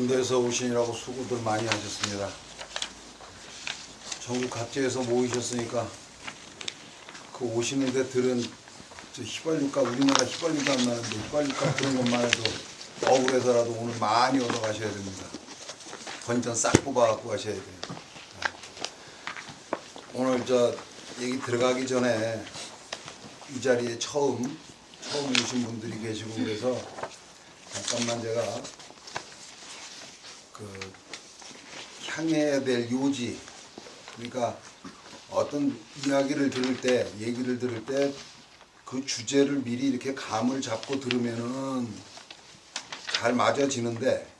군대에서 오시느라고 수고들 많이 하셨습니다. 전국 각지에서 모이셨으니까 그 오시는데 들은 저 휘발유값, 우리나라 휘발유도 안 나는데 휘발유값 그런 것만 해도 억울해서라도 오늘 많이 얻어 가셔야 됩니다. 건전 싹 뽑아갖고 가셔야 돼요. 오늘 저 얘기 들어가기 전에 이 자리에 처음 오신 분들이 계시고 그래서 잠깐만 제가 그 향해야 될 요지, 그러니까 어떤 이야기를 들을 때, 얘기를 들을 때 그 주제를 미리 이렇게 감을 잡고 들으면은 잘 맞아지는데,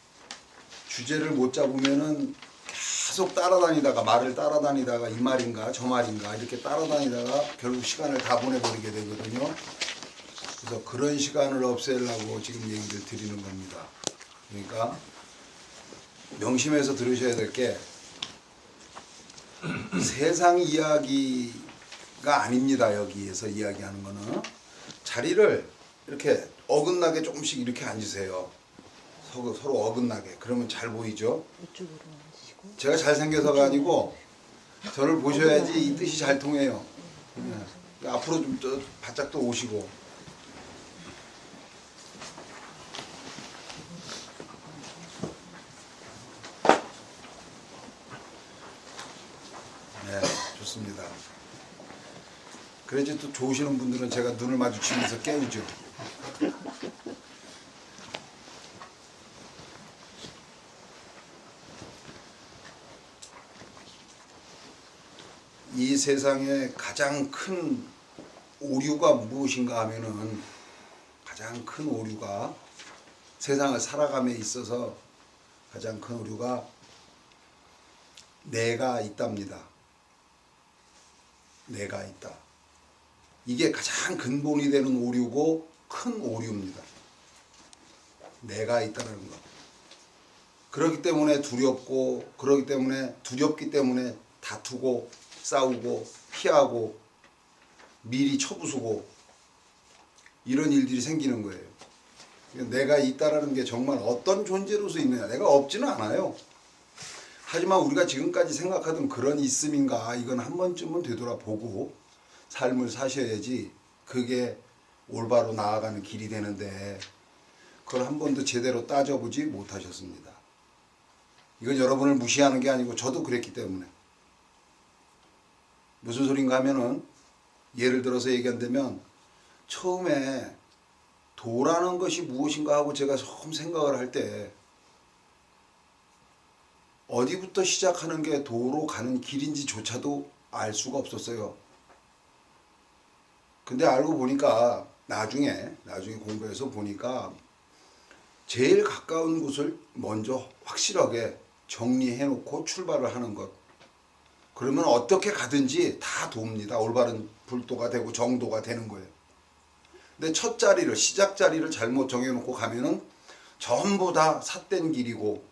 주제를 못 잡으면은 계속 따라다니다가 말을 따라다니다가 이 말인가 저 말인가 이렇게 따라다니다가 결국 시간을 다 보내버리게 되거든요. 그래서 그런 시간을 없애려고 지금 얘기를 드리는 겁니다. 그러니까 명심해서 들으셔야 될 게 세상 이야기가 아닙니다. 여기에서 이야기하는 거는 자리를 이렇게 어긋나게 조금씩 이렇게 앉으세요. 서로 어긋나게. 그러면 잘 보이죠? 이쪽으로 앉으시고. 제가 잘생겨서가 아니고 저를 보셔야지 이 뜻이 잘 통해요. 네. 앞으로 좀 바짝 또 오시고. 네, 좋습니다. 그래야지 또 좋으시는 분들은 제가 눈을 마주치면서 깨우죠. 이 세상에 가장 큰 오류가 무엇인가 하면은, 가장 큰 오류가, 세상을 살아감에 있어서 가장 큰 오류가 내가 있답니다. 내가 있다. 이게 가장 근본이 되는 오류고 큰 오류입니다. 내가 있다는 거. 그렇기 때문에 두렵고, 그렇기 때문에 두렵기 때문에 다투고 싸우고 피하고 미리 쳐부수고 이런 일들이 생기는 거예요. 내가 있다라는 게 정말 어떤 존재로서 있느냐. 내가 없지는 않아요. 하지만 우리가 지금까지 생각하던 그런 있음인가, 이건 한 번쯤은 되돌아보고 삶을 사셔야지 그게 올바로 나아가는 길이 되는데, 그걸 한 번도 제대로 따져보지 못하셨습니다. 이건 여러분을 무시하는 게 아니고 저도 그랬기 때문에. 무슨 소린가 하면은, 예를 들어서 얘기한다면, 처음에 도라는 것이 무엇인가 하고 제가 처음 생각을 할 때 어디부터 시작하는 게 도로 가는 길인지조차도 알 수가 없었어요. 근데 알고 보니까 나중에 공부해서 보니까 제일 가까운 곳을 먼저 확실하게 정리해 놓고 출발을 하는 것. 그러면 어떻게 가든지 다 돕니다. 올바른 불도가 되고 정도가 되는 거예요. 근데 첫 자리를, 시작 자리를 잘못 정해놓고 가면은 전부 다 삿된 길이고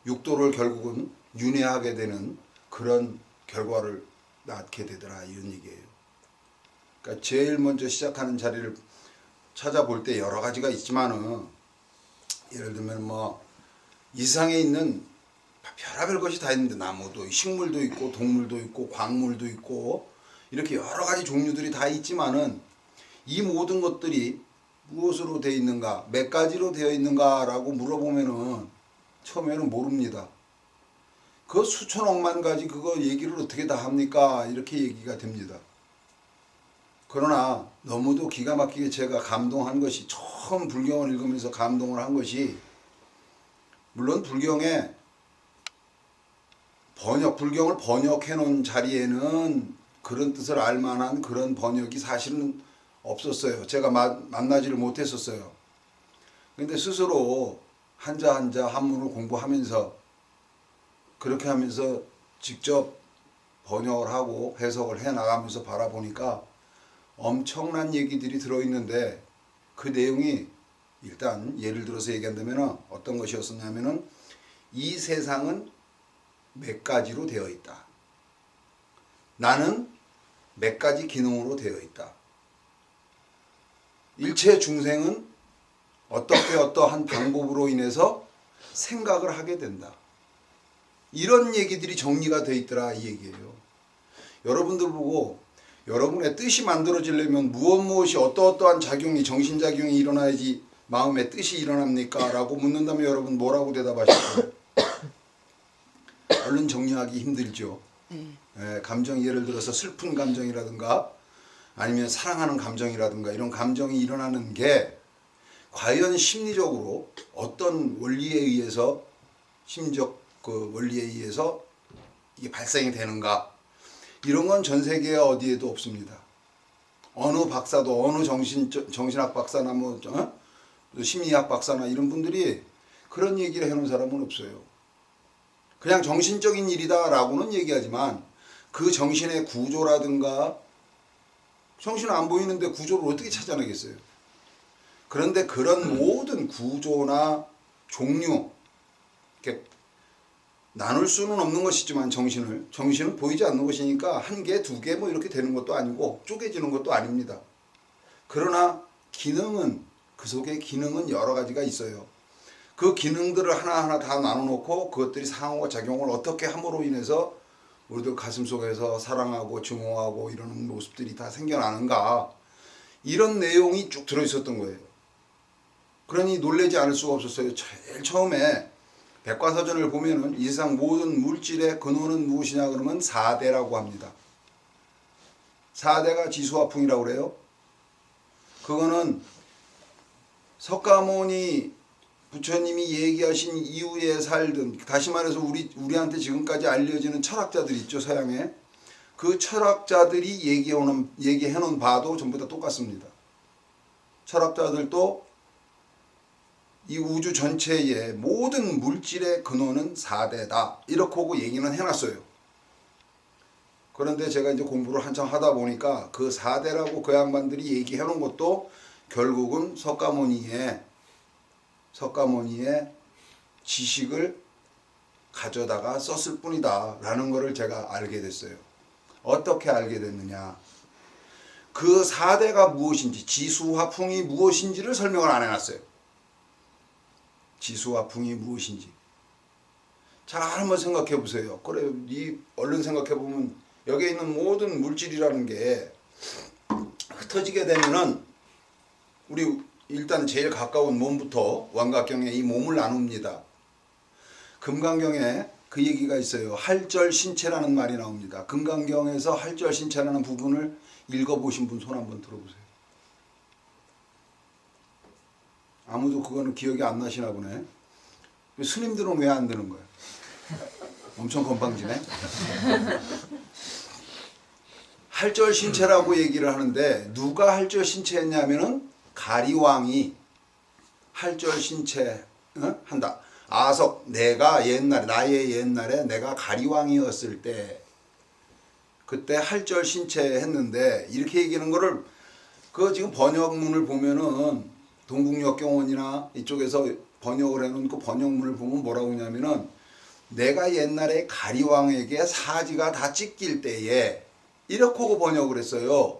육도를 결국은 윤회하게 되는 그런 결과를 낳게 되더라, 이런 얘기예요. 그러니까 제일 먼저 시작하는 자리를 찾아볼 때 여러 가지가 있지만은, 예를 들면 뭐 이 세상에 있는 별의별 것이 다 있는데, 나무도 식물도 있고 동물도 있고 광물도 있고 이렇게 여러 가지 종류들이 다 있지만은, 이 모든 것들이 무엇으로 되어 있는가, 몇 가지로 되어 있는가라고 물어보면은 처음에는 모릅니다. 그 수천억만 가지 그거 얘기를 어떻게 다 합니까? 이렇게 얘기가 됩니다. 그러나 너무도 기가 막히게 제가 감동한 것이, 처음 불경을 읽으면서 감동을 한 것이, 물론 불경에 불경을 번역해 놓은 자리에는 그런 뜻을 알 만한 그런 번역이 사실은 없었어요. 제가 만나지를 못했었어요. 근데 스스로 한자 한문을 공부하면서, 그렇게 하면서 직접 번역을 하고 해석을 해 나가면서 바라보니까 엄청난 얘기들이 들어있는데, 그 내용이 일단 예를 들어서 얘기한다면 어떤 것이었었냐면은, 이 세상은 몇 가지로 되어 있다. 나는 몇 가지 기능으로 되어 있다. 일체 중생은 어떠한 방법으로 인해서 생각을 하게 된다. 이런 얘기들이 정리가 돼 있더라 이 얘기예요. 여러분들 보고 여러분의 뜻이 만들어지려면 무엇이 어떠한 작용이 정신작용이 일어나야지 마음의 뜻이 일어납니까? 라고 묻는다면 여러분 뭐라고 대답하실까요? 얼른 정리하기 힘들죠. 감정 예를 들어서 슬픈 감정이라든가 아니면 사랑하는 감정이라든가 이런 감정이 일어나는 게 과연 심리적으로 어떤 원리에 의해서 심적 그 원리에 의해서 이게 발생이 되는가 이런 건 전 세계 어디에도 없습니다. 어느 박사도 어느 정신학 박사나 뭐 심리학 박사나 이런 분들이 그런 얘기를 해놓은 사람은 없어요. 그냥 정신적인 일이다라고는 얘기하지만 그 정신의 구조라든가 정신은 안 보이는데 구조를 어떻게 찾아내겠어요. 그런데 그런 모든 구조나 종류 이렇게 나눌 수는 없는 것이지만 정신은 보이지 않는 것이니까 한 개, 두 개 뭐 이렇게 되는 것도 아니고 쪼개지는 것도 아닙니다. 그러나 기능은 그 속에 기능은 여러 가지가 있어요. 그 기능들을 하나하나 다 나눠놓고 그것들이 상호작용을 어떻게 함으로 인해서 우리도 가슴속에서 사랑하고 증오하고 이런 모습들이 다 생겨나는가 이런 내용이 쭉 들어있었던 거예요. 그러니 놀라지 않을 수가 없었어요. 제일 처음에 백과사전을 보면은 이 세상 모든 물질의 근원은 무엇이냐 그러면 4대라고 합니다. 4대가 지수화풍이라고 그래요. 그거는 석가모니 부처님이 얘기하신 이후에 살던 다시 말해서 우리한테 지금까지 알려지는 철학자들 있죠 서양에 그 철학자들이 얘기해놓은 바도 전부 다 똑같습니다. 철학자들도 이 우주 전체의 모든 물질의 근원은 4대다 이렇게 하고 얘기는 해놨어요. 그런데 제가 이제 공부를 한참 하다 보니까 그 4대라고 그 양반들이 얘기해놓은 것도 결국은 석가모니의 지식을 가져다가 썼을 뿐이다 라는 것을 제가 알게 됐어요. 어떻게 알게 됐느냐, 그 4대가 무엇인지 지수화풍이 무엇인지를 설명을 안 해놨어요. 지수화풍이 무엇인지 잘 한번 생각해 보세요. 그래, 얼른 생각해 보면 여기에 있는 모든 물질이라는 게 흩어지게 되면은 우리 일단 제일 가까운 몸부터 완각경에 이 몸을 나눕니다. 금강경에 그 얘기가 있어요. 할절신체라는 말이 나옵니다. 금강경에서 할절신체라는 부분을 읽어보신 분 손 한번 들어보세요. 아무도 그거는 기억이 안 나시나 보네. 스님들은 왜 안 되는 거야? 엄청 건방지네. 할절신체라고 얘기를 하는데 누가 할절신체했냐면은 가리왕이 할절신체 한다. 아석 나의 옛날에 내가 가리왕이었을 때 그때 할절신체 했는데 이렇게 얘기하는 거를 그 지금 번역문을 보면은 동국역경원이나 이쪽에서 번역을 해놓은 그 번역문을 보면 뭐라고 하냐면은 내가 옛날에 가리왕에게 사지가 다 찢길 때에 이렇게 하고 번역을 했어요.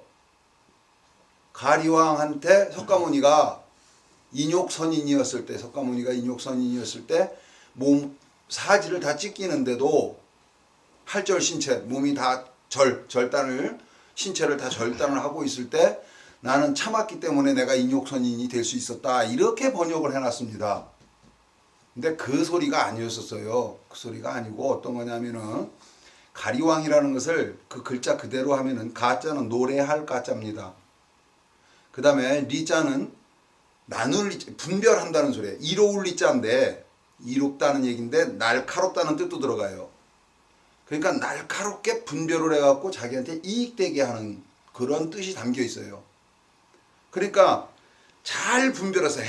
가리왕한테 석가모니가 인욕선인이었을 때 몸 사지를 다 찢기는데도 할절신체 몸이 다 신체를 다 절단을 하고 있을 때 나는 참았기 때문에 내가 인욕선인이 될 수 있었다 이렇게 번역을 해놨습니다. 근데 그 소리가 아니었었어요. 그 소리가 아니고 어떤 거냐면은 가리왕이라는 것을 그 글자 그대로 하면은 가자는 노래할 가자입니다. 그 다음에 리자는 나눌 리, 분별한다는 소리예요. 이로울 리자인데 이롭다는 얘기인데 날카롭다는 뜻도 들어가요. 그러니까 날카롭게 분별을 해갖고 자기한테 이익되게 하는 그런 뜻이 담겨 있어요. 그러니까 잘 분별해서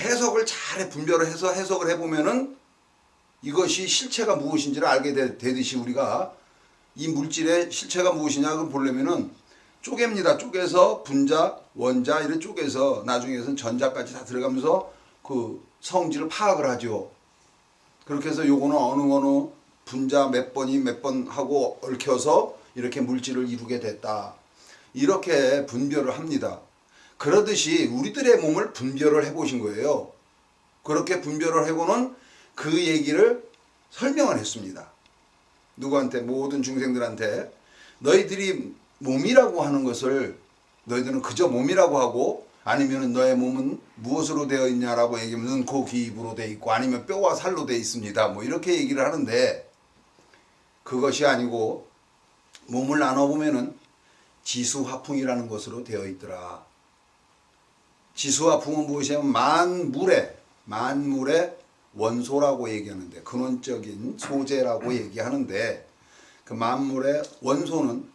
분별을 해서 해석을 해보면은 이것이 실체가 무엇인지를 알게 되듯이 우리가 이 물질의 실체가 무엇이냐 그걸 보려면은 쪼갭니다. 쪼개서 분자, 원자 이렇게 쪼개서 나중에는 전자까지 다 들어가면서 그 성질을 파악을 하죠. 그렇게 해서 요거는 어느 분자 몇 번 하고 얽혀서 이렇게 물질을 이루게 됐다. 이렇게 분별을 합니다. 그러듯이 우리들의 몸을 분별을 해보신 거예요. 그렇게 분별을 하고는 그 얘기를 설명을 했습니다. 누구한테? 모든 중생들한테. 너희들이 몸이라고 하는 것을 너희들은 그저 몸이라고 하고, 아니면 너의 몸은 무엇으로 되어 있냐라고 얘기하면 눈, 코, 귀, 입으로 되어 있고, 아니면 뼈와 살로 되어 있습니다. 뭐 이렇게 얘기를 하는데, 그것이 아니고 몸을 나눠보면은 지수화풍이라는 것으로 되어 있더라. 지수화풍은 무엇이냐면 만물의 원소라고 얘기하는데, 근원적인 소재라고 얘기하는데, 그 만물의 원소는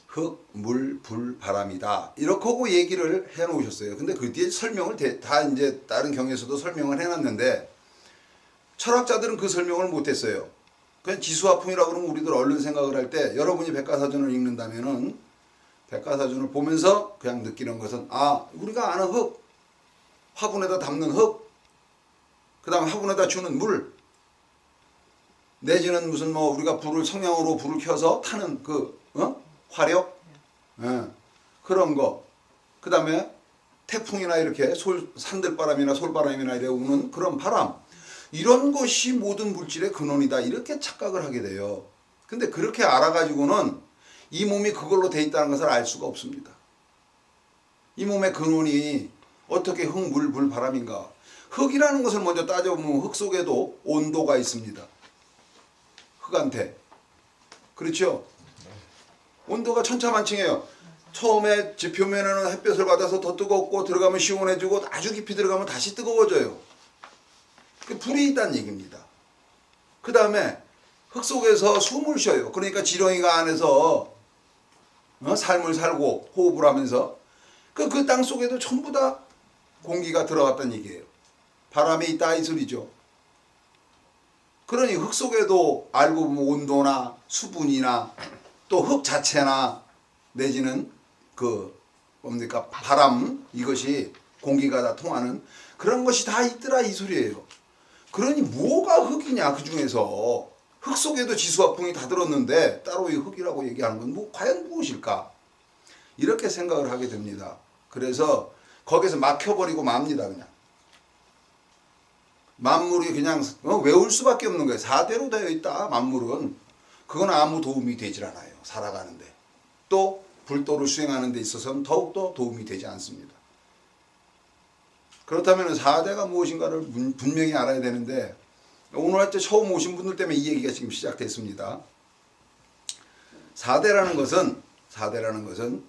흙, 물, 불, 바람이다. 이렇게 하고 얘기를 해 놓으셨어요. 근데 그 뒤에 설명을 다 이제 다른 경에서도 설명을 해 놨는데, 철학자들은 그 설명을 못 했어요. 그냥 지수화풍이라고 그러면 우리들 얼른 생각을 할 때, 여러분이 백과사전을 읽는다면은 백과사전을 보면서 그냥 느끼는 것은, 우리가 아는 흙, 화분에다 담는 흙, 그 다음에 화분에다 주는 물, 내지는 무슨 우리가 성냥으로 불을 켜서 타는 화력, 그런 거, 그 다음에 태풍이나 이렇게 산들바람이나 솔바람이나 이래 오는 그런 바람, 이런 것이 모든 물질의 근원이다, 이렇게 착각을 하게 돼요. 근데 그렇게 알아가지고는 이 몸이 그걸로 돼 있다는 것을 알 수가 없습니다. 이 몸의 근원이 어떻게 흙, 물, 불, 바람인가? 흙이라는 것을 먼저 따져보면 흙 속에도 온도가 있습니다. 흙한테. 그렇죠? 온도가 천차만층이에요. 처음에 지표면에는 햇볕을 받아서 더 뜨겁고, 들어가면 시원해지고, 아주 깊이 들어가면 다시 뜨거워져요. 불이 있다는 얘기입니다. 그 다음에 흙 속에서 숨을 쉬어요. 그러니까 지렁이가 안에서 삶을 살고 호흡을 하면서 그 땅 속에도 전부 다 공기가 들어갔다는 얘기예요. 바람이 있다 이 소리죠. 그러니 흙 속에도 알고 보면 온도나 수분이나 또 흙 자체나 내지는 바람, 이것이 공기가 다 통하는 그런 것이 다 있더라 이 소리예요. 그러니 뭐가 흙이냐, 그 중에서 흙 속에도 지수화풍이 다 들었는데 따로 이 흙이라고 얘기하는 건 과연 무엇일까? 이렇게 생각을 하게 됩니다. 그래서 거기서 막혀버리고 맙니다. 그냥 만물이 그냥 외울 수밖에 없는 거예요. 4대로 되어 있다 만물은. 그건 아무 도움이 되질 않아요, 살아가는데. 또 불도를 수행하는 데 있어서는 더욱더 도움이 되지 않습니다. 그렇다면 4대가 무엇인가를 분명히 알아야 되는데, 오늘 할때 처음 오신 분들 때문에 이 얘기가 지금 시작됐습니다. 4대라는 것은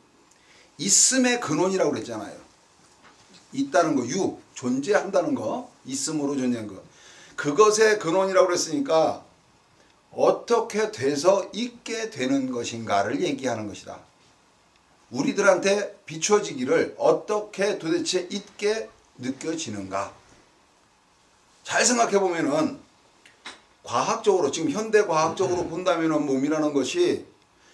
있음의 근원이라고 그랬잖아요. 있다는 거, 존재한다는 거, 있음으로 존재한 거. 그것의 근원이라고 그랬으니까 어떻게 돼서 있게 되는 것인가를 얘기하는 것이다. 우리들한테 비춰지기를 어떻게 도대체 있게 느껴지는가. 잘 생각해 보면은 과학적으로, 지금 현대 과학적으로 본다면은 몸이라는 것이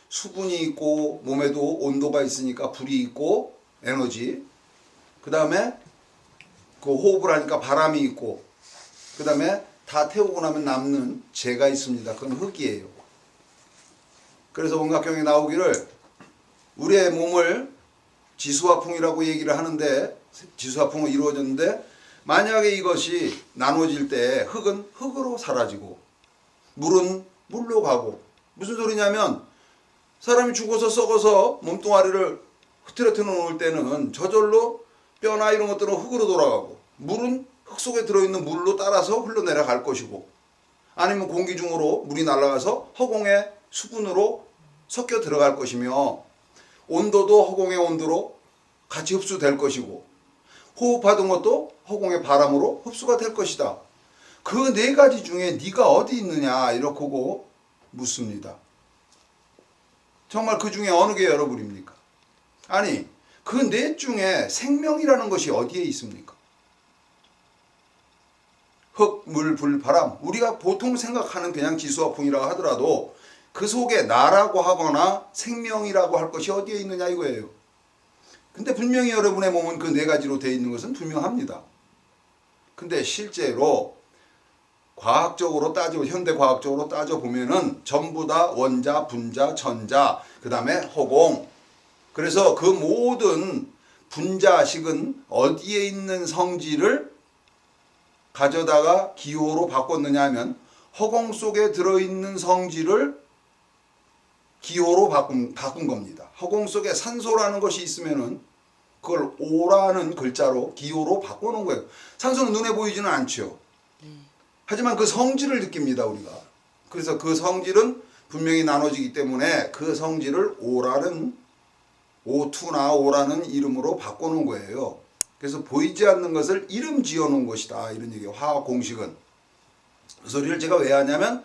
수분이 있고, 몸에도 온도가 있으니까 불이 있고, 에너지, 그 다음에 그 호흡을 하니까 바람이 있고, 그 다음에 다 태우고 나면 남는 재가 있습니다. 그건 흙이에요. 그래서 원각경에 나오기를 우리의 몸을 지수화풍이라고 얘기를 하는데, 지수화풍은 이루어졌는데, 만약에 이것이 나눠질 때 흙은 흙으로 사라지고 물은 물로 가고, 무슨 소리냐면 사람이 죽어서 썩어서 몸뚱아리를 흐트러뜨려 놓을 때는 저절로 뼈나 이런 것들은 흙으로 돌아가고, 물은 흙 속에 들어있는 물로 따라서 흘러내려갈 것이고, 아니면 공기 중으로 물이 날아가서 허공의 수분으로 섞여 들어갈 것이며, 온도도 허공의 온도로 같이 흡수될 것이고, 호흡하던 것도 허공의 바람으로 흡수가 될 것이다. 그 네 가지 중에 네가 어디 있느냐 이렇게 하고 묻습니다. 정말 그 중에 어느 게 여러분입니까? 아니, 그 넷 중에 생명이라는 것이 어디에 있습니까? 흙, 물, 불, 바람. 우리가 보통 생각하는 그냥 지수화풍이라고 하더라도 그 속에 나라고 하거나 생명이라고 할 것이 어디에 있느냐 이거예요. 근데 분명히 여러분의 몸은 그 네 가지로 되어 있는 것은 분명합니다. 근데 실제로 과학적으로 현대 과학적으로 따져보면은 전부 다 원자, 분자, 전자, 그 다음에 허공. 그래서 그 모든 분자식은 어디에 있는 성질을 가져다가 기호로 바꿨느냐 하면 허공 속에 들어있는 성질을 기호로 바꾼 겁니다. 허공 속에 산소라는 것이 있으면은 그걸 O라는 글자로 기호로 바꿔놓은 거예요. 산소는 눈에 보이지는 않죠. 하지만 그 성질을 느낍니다, 우리가. 그래서 그 성질은 분명히 나눠지기 때문에 그 성질을 O라는 O2나 O라는 이름으로 바꿔놓은 거예요. 그래서 보이지 않는 것을 이름 지어놓은 것이다, 이런 얘기예요. 화학 공식은. 그 소리를 제가 왜 하냐면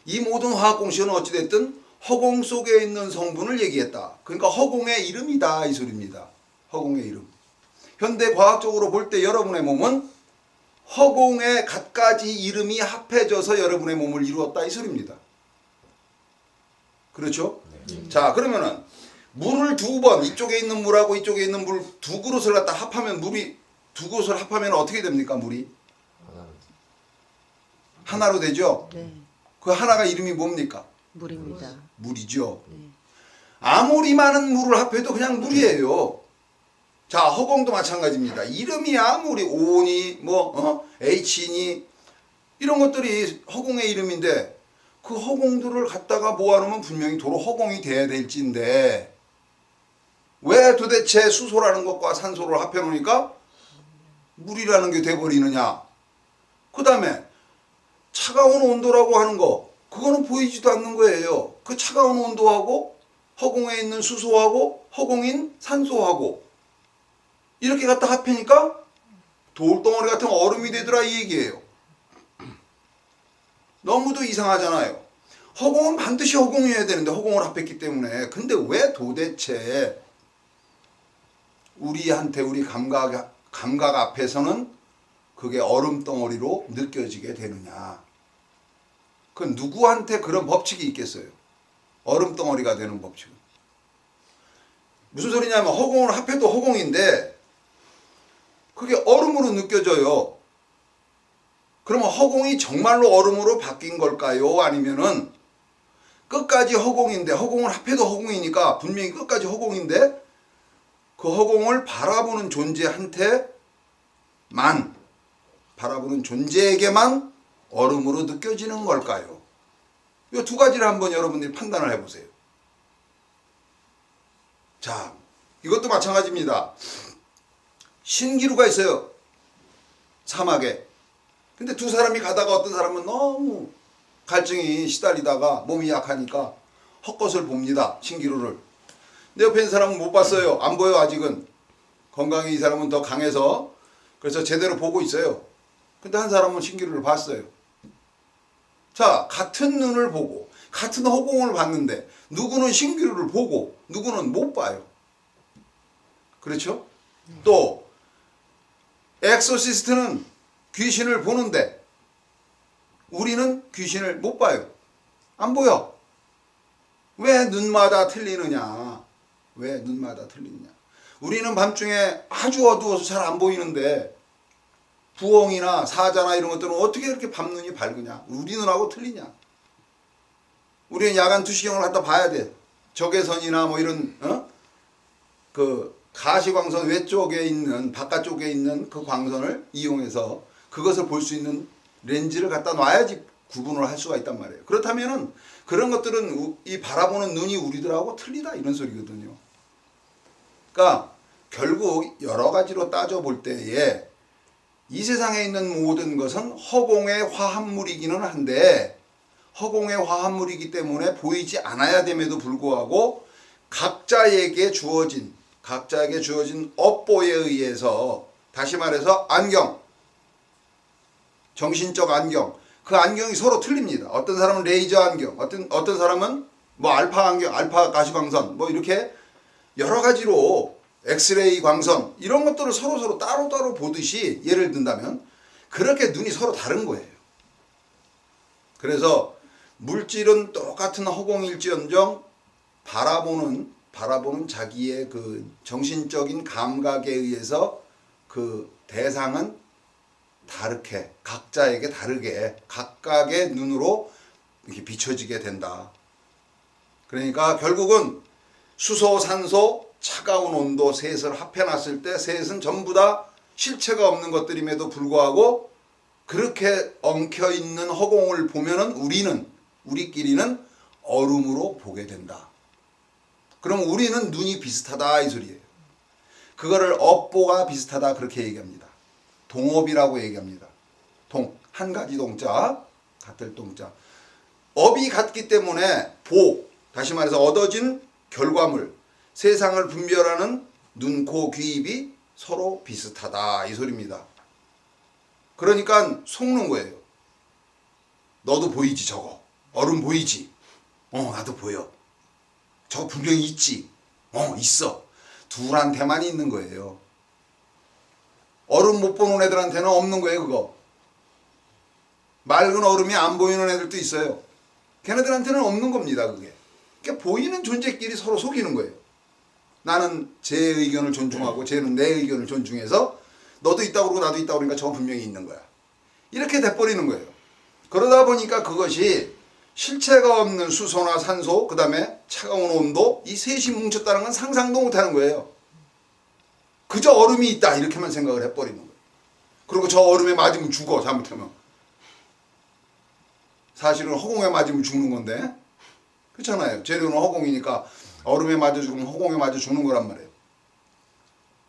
이 모든 화학 공식은 어찌됐든 허공 속에 있는 성분을 얘기했다. 그러니까 허공의 이름이다, 이 소리입니다. 허공의 이름. 현대 과학적으로 볼 때 여러분의 몸은 허공의 갖가지 이름이 합해져서 여러분의 몸을 이루었다, 이 소리입니다. 그렇죠? 네. 자, 그러면은 물을 두 번, 이쪽에 있는 물하고 이쪽에 있는 물 두 그릇을 갖다 합하면 물이 두 그릇을 합하면 어떻게 됩니까, 물이? 하나로 되죠? 네. 그 하나가 이름이 뭡니까? 물입니다. 물이죠. 네. 아무리 많은 물을 합해도 그냥 물이에요. 자, 허공도 마찬가지입니다. 이름이 아무리 O니 H니 이런 것들이 허공의 이름인데 그 허공들을 갖다가 모아놓으면 분명히 도로 허공이 돼야 될지인데 왜 도대체 수소라는 것과 산소를 합해놓으니까 물이라는 게 돼버리느냐. 그 다음에 차가운 온도라고 하는 거, 그거는 보이지도 않는 거예요. 그 차가운 온도하고 허공에 있는 수소하고 허공인 산소하고 이렇게 갖다 합해니까 돌덩어리 같은 얼음이 되더라, 이 얘기예요. 너무도 이상하잖아요. 허공은 반드시 허공이어야 되는데 허공을 합했기 때문에. 근데 왜 도대체 우리한테 우리 감각 앞에서는 그게 얼음덩어리로 느껴지게 되느냐. 그 누구한테 그런 법칙이 있겠어요? 얼음덩어리가 되는 법칙은. 무슨 소리냐면 허공을 합해도 허공인데 그게 얼음으로 느껴져요. 그러면 허공이 정말로 얼음으로 바뀐 걸까요? 아니면은 끝까지 허공인데, 허공을 합해도 허공이니까 분명히 끝까지 허공인데 그 허공을 바라보는 존재한테만, 바라보는 존재에게만 얼음으로 느껴지는 걸까요? 이 두 가지를 한번 여러분들이 판단을 해보세요. 자, 이것도 마찬가지입니다. 신기루가 있어요, 사막에. 근데 두 사람이 가다가 어떤 사람은 너무 갈증이 시달리다가 몸이 약하니까 헛것을 봅니다, 신기루를. 내 옆에 있는 사람은 못 봤어요. 안 보여, 아직은. 건강히 이 사람은 더 강해서. 그래서 제대로 보고 있어요. 근데 한 사람은 신기루를 봤어요. 자, 같은 눈을 보고 같은 허공을 봤는데 누구는 신기루를 보고 누구는 못 봐요. 그렇죠? 또 엑소시스트는 귀신을 보는데 우리는 귀신을 못 봐요. 안 보여. 왜 눈마다 틀리느냐? 왜 눈마다 틀리느냐? 우리는 밤중에 아주 어두워서 잘 안 보이는데 부엉이나 사자나 이런 것들은 어떻게 이렇게 밤눈이 밝으냐? 우리 눈하고 틀리냐? 우리는 야간 투시경을 갖다 봐야 돼. 적외선이나 뭐 이런 그 가시광선 외쪽에 있는, 바깥쪽에 있는 그 광선을 이용해서 그것을 볼 수 있는 렌즈를 갖다 놔야지 구분을 할 수가 있단 말이에요. 그렇다면은 그런 것들은 이 바라보는 눈이 우리들하고 틀리다, 이런 소리거든요. 그러니까 결국 여러 가지로 따져볼 때에 이 세상에 있는 모든 것은 허공의 화합물이기는 한데 허공의 화합물이기 때문에 보이지 않아야 됨에도 불구하고 각자에게 주어진 업보에 의해서, 다시 말해서 안경, 정신적 안경, 그 안경이 서로 틀립니다. 어떤 사람은 레이저 안경, 어떤 사람은 뭐 알파 안경, 알파 가시광선, 뭐 이렇게 여러 가지로 엑스레이 광선, 이런 것들을 서로 따로따로 보듯이, 예를 든다면 그렇게 눈이 서로 다른 거예요. 그래서 물질은 똑같은 허공일지언정 바라보는 자기의 그 정신적인 감각에 의해서 그 대상은 다르게, 각자에게 다르게 각각의 눈으로 이렇게 비춰지게 된다. 그러니까 결국은 수소, 산소, 차가운 온도 셋을 합해놨을 때 셋은 전부 다 실체가 없는 것들임에도 불구하고 그렇게 엉켜 있는 허공을 보면은 우리끼리는 얼음으로 보게 된다. 그럼 우리는 눈이 비슷하다 이 소리예요. 그거를 업보가 비슷하다 그렇게 얘기합니다. 동업이라고 얘기합니다. 한 가지 동자, 같을 동자. 업이 같기 때문에 다시 말해서 얻어진 결과물, 세상을 분별하는 눈, 코, 귀, 입이 서로 비슷하다 이 소리입니다. 그러니까 속는 거예요. 너도 보이지 저거. 얼음 보이지? 나도 보여. 저거 분명히 있지? 있어. 둘한테만 있는 거예요. 얼음 못 보는 애들한테는 없는 거예요 그거. 맑은 얼음이 안 보이는 애들도 있어요. 걔네들한테는 없는 겁니다 그게. 그러니까 보이는 존재끼리 서로 속이는 거예요. 나는 제 의견을 존중하고 쟤는 내 의견을 존중해서 너도 있다고 그러고 나도 있다고 그러니까 저건 분명히 있는 거야. 이렇게 돼버리는 거예요. 그러다 보니까 그것이 실체가 없는 수소나 산소, 그 다음에 차가운 온도, 이 셋이 뭉쳤다는 건 상상도 못하는 거예요. 그저 얼음이 있다 이렇게만 생각을 해버리는 거예요. 그리고 저 얼음에 맞으면 죽어 잘못하면. 사실은 허공에 맞으면 죽는 건데 그렇잖아요. 재료는 허공이니까 얼음에 맞아 죽으면 허공에 맞아 죽는 거란 말이에요.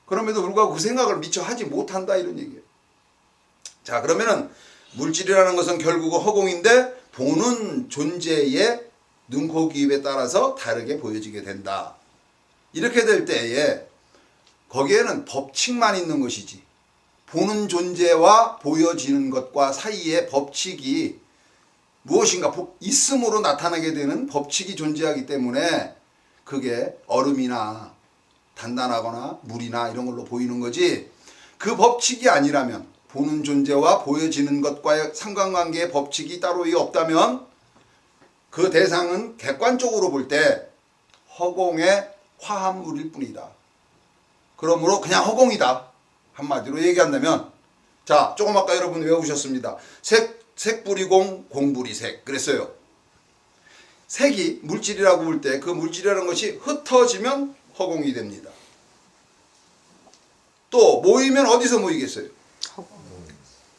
그럼에도 불구하고 그 생각을 미처 하지 못한다 이런 얘기예요. 자, 그러면은 물질이라는 것은 결국 허공인데 보는 존재의 눈, 코, 귀, 입에 따라서 다르게 보여지게 된다. 이렇게 될 때에 거기에는 법칙만 있는 것이지 보는 존재와 보여지는 것과 사이의 법칙이 무엇인가 있음으로 나타나게 되는 법칙이 존재하기 때문에 그게 얼음이나 단단하거나 물이나 이런 걸로 보이는 거지, 그 법칙이 아니라면 보는 존재와 보여지는 것과의 상관관계의 법칙이 따로 없다면 그 대상은 객관적으로 볼 때 허공의 화합물일 뿐이다. 그러므로 그냥 허공이다. 한마디로 얘기한다면, 자, 조금 아까 여러분 외우셨습니다. 색불이공, 공불이색 그랬어요. 색이 물질이라고 볼 때 그 물질이라는 것이 흩어지면 허공이 됩니다. 또 모이면 어디서 모이겠어요?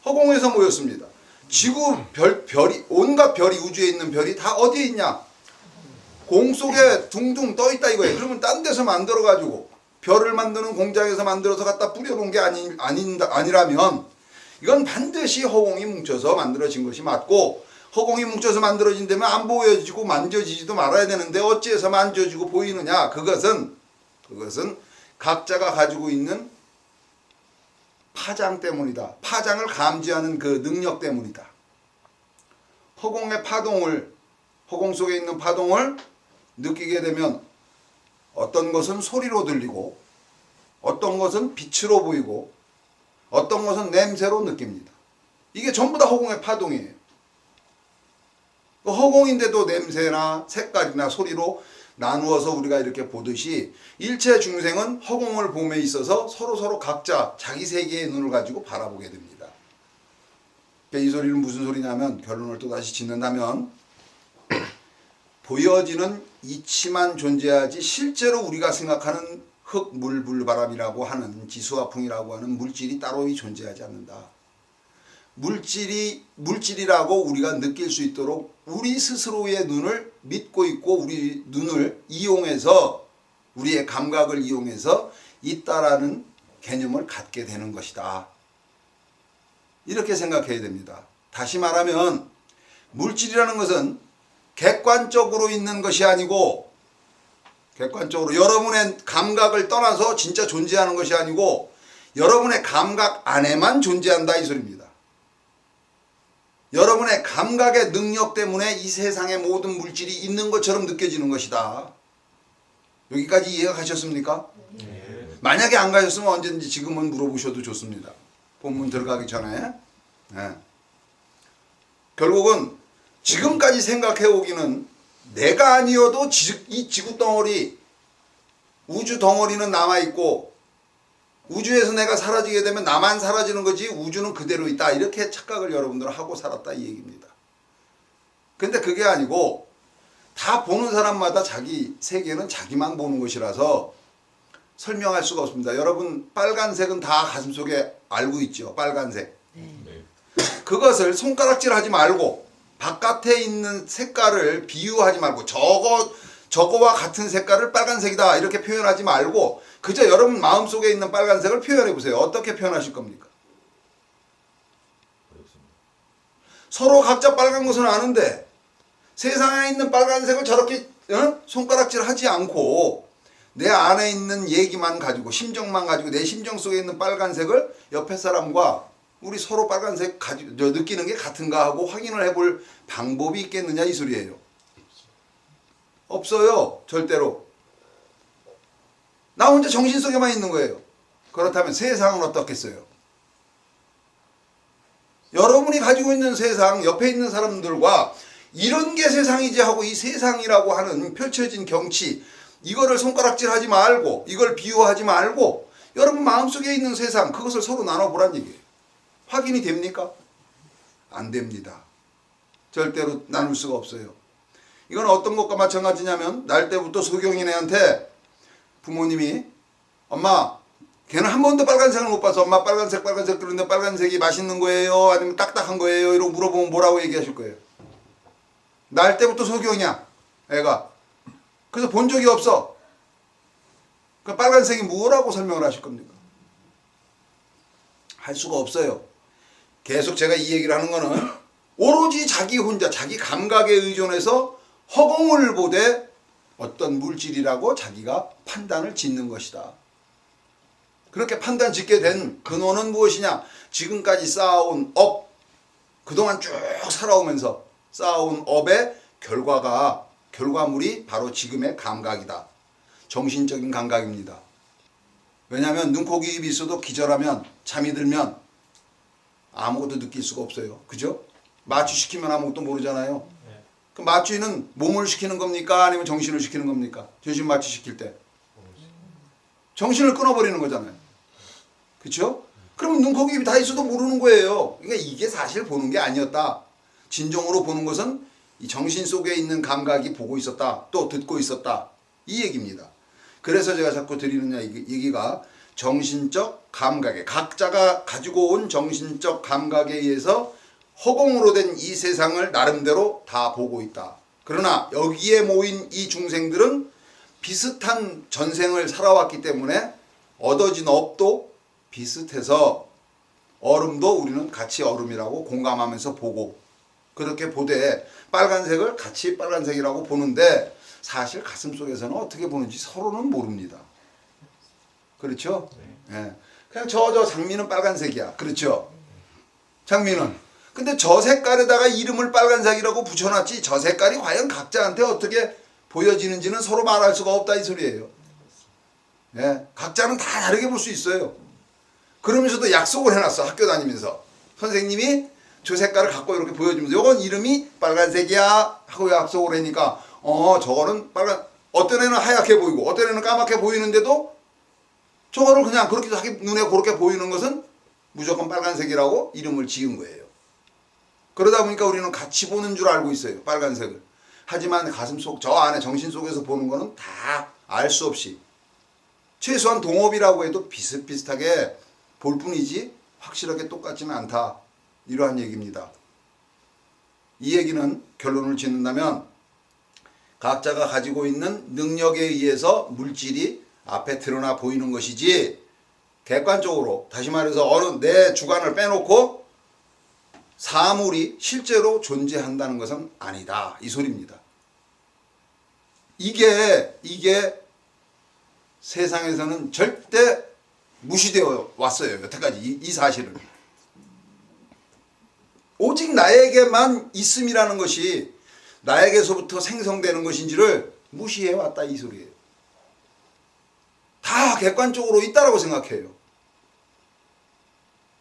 허공에서 모였습니다. 지구 별이 온갖 별이 우주에 있는 별이 다 어디에 있냐? 공 속에 둥둥 떠 있다 이거예요. 그러면 딴 데서 만들어 가지고 별을 만드는 공장에서 만들어서 갖다 뿌려놓은 게 아니라면 이건 반드시 허공이 뭉쳐서 만들어진 것이 맞고, 허공이 뭉쳐서 만들어진 데면 안 보여지고 만져지지도 말아야 되는데 어찌해서 만져지고 보이느냐? 그것은 각자가 가지고 있는 파장 때문이다. 파장을 감지하는 그 능력 때문이다. 허공의 파동을, 허공 속에 있는 파동을 느끼게 되면 어떤 것은 소리로 들리고 어떤 것은 빛으로 보이고 어떤 것은 냄새로 느낍니다. 이게 전부 다 허공의 파동이에요. 허공인데도 냄새나 색깔이나 소리로 나누어서 우리가 이렇게 보듯이 일체 중생은 허공을 봄에 있어서 서로 각자 자기 세계의 눈을 가지고 바라보게 됩니다. 이 소리는 무슨 소리냐면, 결론을 또다시 짓는다면 보여지는 이치만 존재하지 실제로 우리가 생각하는 흙, 물, 불, 바람이라고 하는 지수화풍이라고 하는 물질이 따로 존재하지 않는다. 물질이라고 우리가 느낄 수 있도록 우리 스스로의 눈을 믿고 있고 우리 눈을 이용해서, 우리의 감각을 이용해서 있다라는 개념을 갖게 되는 것이다. 이렇게 생각해야 됩니다. 다시 말하면 물질이라는 것은 객관적으로 있는 것이 아니고, 객관적으로 여러분의 감각을 떠나서 진짜 존재하는 것이 아니고 여러분의 감각 안에만 존재한다 이 소리입니다. 여러분의 감각의 능력 때문에 이 세상의 모든 물질이 있는 것처럼 느껴지는 것이다. 여기까지 이해가 가셨습니까? 네. 만약에 안 가셨으면 언제든지 지금은 물어보셔도 좋습니다. 본문 들어가기 전에. 네. 결국은 지금까지 생각해 오기는 내가 아니어도 이 지구 덩어리, 우주 덩어리는 남아있고 우주에서 내가 사라지게 되면 나만 사라지는 거지 우주는 그대로 있다, 이렇게 착각을 여러분들은 하고 살았다 이 얘기입니다. 근데 그게 아니고 다 보는 사람마다 자기 세계는 자기만 보는 것이라서 설명할 수가 없습니다. 여러분 빨간색은 다 가슴속에 알고 있죠. 빨간색. 네. 그것을 손가락질하지 말고 바깥에 있는 색깔을 비유하지 말고 저거와 같은 색깔을 빨간색이다 이렇게 표현하지 말고 그저 여러분 마음속에 있는 빨간색을 표현해 보세요. 어떻게 표현하실 겁니까? 서로 각자 빨간 것은 아는데 세상에 있는 빨간색을 저렇게 손가락질 하지 않고 내 안에 있는 얘기만 가지고 심정만 가지고 내 심정 속에 있는 빨간색을 옆에 사람과 우리 서로 빨간색 느끼는 게 같은가 하고 확인을 해볼 방법이 있겠느냐 이 소리예요. 없어요. 절대로. 나 혼자 정신 속에만 있는 거예요. 그렇다면 세상은 어떻겠어요? 여러분이 가지고 있는 세상, 옆에 있는 사람들과 이런 게 세상이지 하고 이 세상이라고 하는 펼쳐진 경치, 이거를 손가락질하지 말고 이걸 비유하지 말고 여러분 마음속에 있는 세상 그것을 서로 나눠보란 얘기예요. 확인이 됩니까? 안 됩니다. 절대로 나눌 수가 없어요. 이건 어떤 것과 마찬가지냐면 날 때부터 소경이네한테 부모님이 엄마 걔는 한 번도 빨간색을 못 봐서 엄마 빨간색 그런데 빨간색이 맛있는 거예요? 아니면 딱딱한 거예요? 이러고 물어보면 뭐라고 얘기하실 거예요? 날 때부터 소경이야 애가. 그래서 본 적이 없어. 그 빨간색이 뭐라고 설명을 하실 겁니까? 할 수가 없어요. 계속 제가 이 얘기를 하는 거는 오로지 자기 혼자 자기 감각에 의존해서 허공을 보되 어떤 물질이라고 자기가 판단을 짓는 것이다. 그렇게 판단 짓게 된 근원은 무엇이냐? 지금까지 쌓아온 업, 그동안 쭉 살아오면서 쌓아온 업의 결과물이 바로 지금의 감각이다. 정신적인 감각입니다. 왜냐하면 눈, 코, 귀, 입이 있어도 기절하면 잠이 들면 아무것도 느낄 수가 없어요. 그죠? 마취시키면 아무것도 모르잖아요. 그 마취는 몸을 시키는 겁니까? 아니면 정신을 시키는 겁니까? 정신 마취시킬 때. 정신을 끊어버리는 거잖아요. 그렇죠? 그러면 눈, 코, 귀, 입이 다 있어도 모르는 거예요. 그러니까 이게 사실 보는 게 아니었다. 진정으로 보는 것은 이 정신 속에 있는 감각이 보고 있었다. 또 듣고 있었다. 이 얘기입니다. 그래서 제가 자꾸 드리는 얘기가 정신적 감각에 각자가 가지고 온 정신적 감각에 의해서 허공으로 된 이 세상을 나름대로 다 보고 있다. 그러나 여기에 모인 이 중생들은 비슷한 전생을 살아왔기 때문에 얻어진 업도 비슷해서 얼음도 우리는 같이 얼음이라고 공감하면서 보고 그렇게 보되 빨간색을 같이 빨간색이라고 보는데 사실 가슴속에서는 어떻게 보는지 서로는 모릅니다. 그렇죠? 네. 그냥 저 장미는 빨간색이야. 그렇죠? 장미는. 근데 저 색깔에다가 이름을 빨간색이라고 붙여놨지 저 색깔이 과연 각자한테 어떻게 보여지는지는 서로 말할 수가 없다 이 소리예요. 네. 각자는 다 다르게 볼 수 있어요. 그러면서도 약속을 해놨어. 학교 다니면서. 선생님이 저 색깔을 갖고 이렇게 보여주면서 이건 이름이 빨간색이야 하고 약속을 하니까 저거는 어떤 애는 하얗게 보이고 어떤 애는 까맣게 보이는데도 저거를 그냥 그렇게 자기 눈에 그렇게 보이는 것은 무조건 빨간색이라고 이름을 지은 거예요. 그러다 보니까 우리는 같이 보는 줄 알고 있어요. 빨간색을. 하지만 가슴속 저 안에 정신 속에서 보는 거는 다 알 수 없이 최소한 동업이라고 해도 비슷비슷하게 볼 뿐이지 확실하게 똑같지는 않다. 이러한 얘기입니다. 이 얘기는 결론을 짓는다면 각자가 가지고 있는 능력에 의해서 물질이 앞에 드러나 보이는 것이지 객관적으로 다시 말해서 어느 내 주관을 빼놓고 사물이 실제로 존재한다는 것은 아니다. 이 소리입니다. 이게 세상에서는 절대 무시되어 왔어요. 여태까지 이 사실은. 오직 나에게만 있음이라는 것이 나에게서부터 생성되는 것인지를 무시해 왔다 이 소리예요. 다 객관적으로 있다라고 생각해요.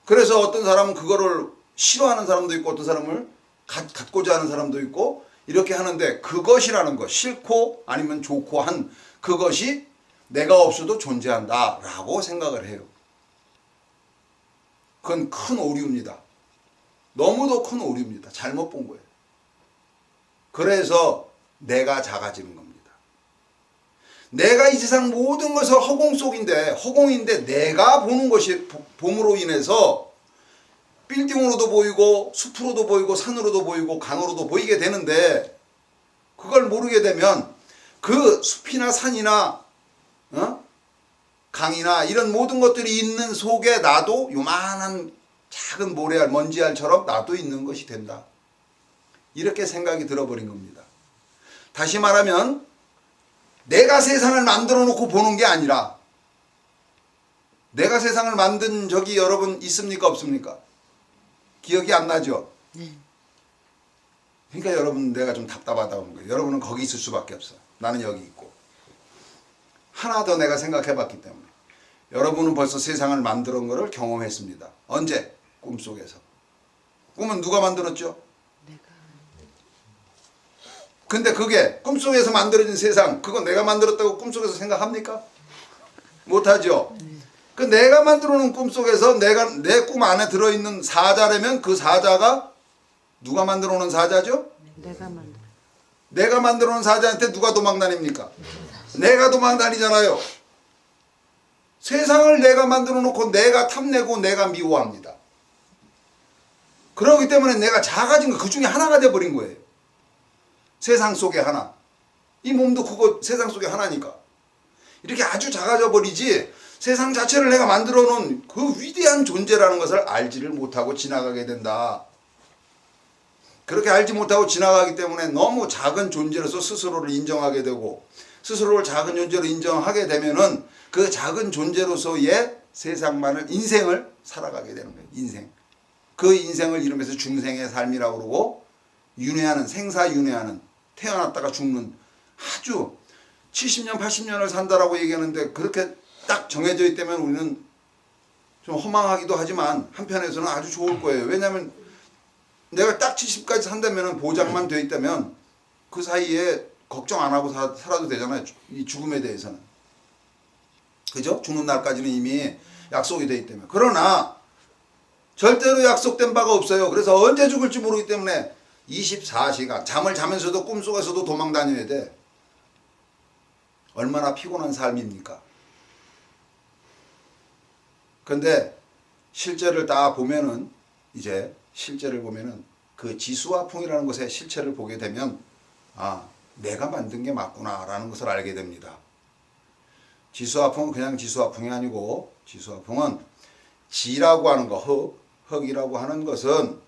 그래서 어떤 사람은 그거를 싫어하는 사람도 있고 어떤 사람을 갖고자 하는 사람도 있고 이렇게 하는데 그것이라는 것, 싫고 아니면 좋고 한 그것이 내가 없어도 존재한다 라고 생각을 해요. 그건 큰 오류입니다. 너무도 큰 오류입니다. 잘못 본 거예요. 그래서 내가 작아지는 겁니다. 내가 이 세상 모든 것을 허공인데 내가 보는 것이 봄으로 인해서 빌딩으로도 보이고 숲으로도 보이고 산으로도 보이고 강으로도 보이게 되는데 그걸 모르게 되면 그 숲이나 산이나 강이나 이런 모든 것들이 있는 속에 나도 요만한 작은 모래알 먼지알처럼 나도 있는 것이 된다. 이렇게 생각이 들어버린 겁니다. 다시 말하면 내가 세상을 만들어 놓고 보는 게 아니라 내가 세상을 만든 적이 여러분 있습니까 없습니까? 기억이 안 나죠? 네. 그러니까 여러분 내가 좀 답답하다고 거예요. 여러분은 거기 있을 수밖에 없어. 나는 여기 있고. 하나 더 내가 생각해 봤기 때문에. 여러분은 벌써 세상을 만들어 온 것을 경험했습니다. 언제? 꿈속에서. 꿈은 누가 만들었죠? 내가. 근데 그게 꿈속에서 만들어진 세상, 그거 내가 만들었다고 꿈속에서 생각합니까? 못하죠? 그 내가 만들어 놓은 꿈속에서 내 꿈 안에 들어있는 사자라면 그 사자가 누가 만들어 놓은 사자죠? 내가 만들어. 내가 만들어 놓은 사자한테 누가 도망 다닙니까? 내가 도망 다니잖아요. 세상을 내가 만들어 놓고 내가 탐내고 내가 미워합니다. 그렇기 때문에 내가 작아진 거 그 중에 하나가 돼버린 거예요. 세상 속에 하나. 이 몸도 그거 세상 속에 하나니까. 이렇게 아주 작아져 버리지 세상 자체를 내가 만들어 놓은 그 위대한 존재라는 것을 알지를 못하고 지나가게 된다. 그렇게 알지 못하고 지나가기 때문에 너무 작은 존재로서 스스로를 인정하게 되고 스스로를 작은 존재로 인정하게 되면은 그 작은 존재로서의 세상만을 인생을 살아가게 되는 거예요. 인생. 그 인생을 이루면서 중생의 삶이라고 그러고 윤회하는 생사윤회하는 태어났다가 죽는 아주 70년 80년을 산다라고 얘기하는데 그렇게 딱 정해져 있다면 우리는 좀 허망하기도 하지만 한편에서는 아주 좋을 거예요. 왜냐하면 내가 딱 70까지 산다면 보장만 되어 있다면 그 사이에 걱정 안 하고 살아도 되잖아요. 이 죽음에 대해서는. 그죠? 죽는 날까지는 이미 약속이 되어 있다면. 그러나 절대로 약속된 바가 없어요. 그래서 언제 죽을지 모르기 때문에 24시간 잠을 자면서도 꿈속에서도 도망 다녀야 돼. 얼마나 피곤한 삶입니까? 근데 실제를 다 보면은 이제 실제를 보면은 그 지수화풍이라는 것의 실체를 보게 되면 아 내가 만든 게 맞구나 라는 것을 알게 됩니다. 지수화풍은 그냥 지수화풍이 아니고 지수화풍은 지라고 하는 거 흙이라고 하는 것은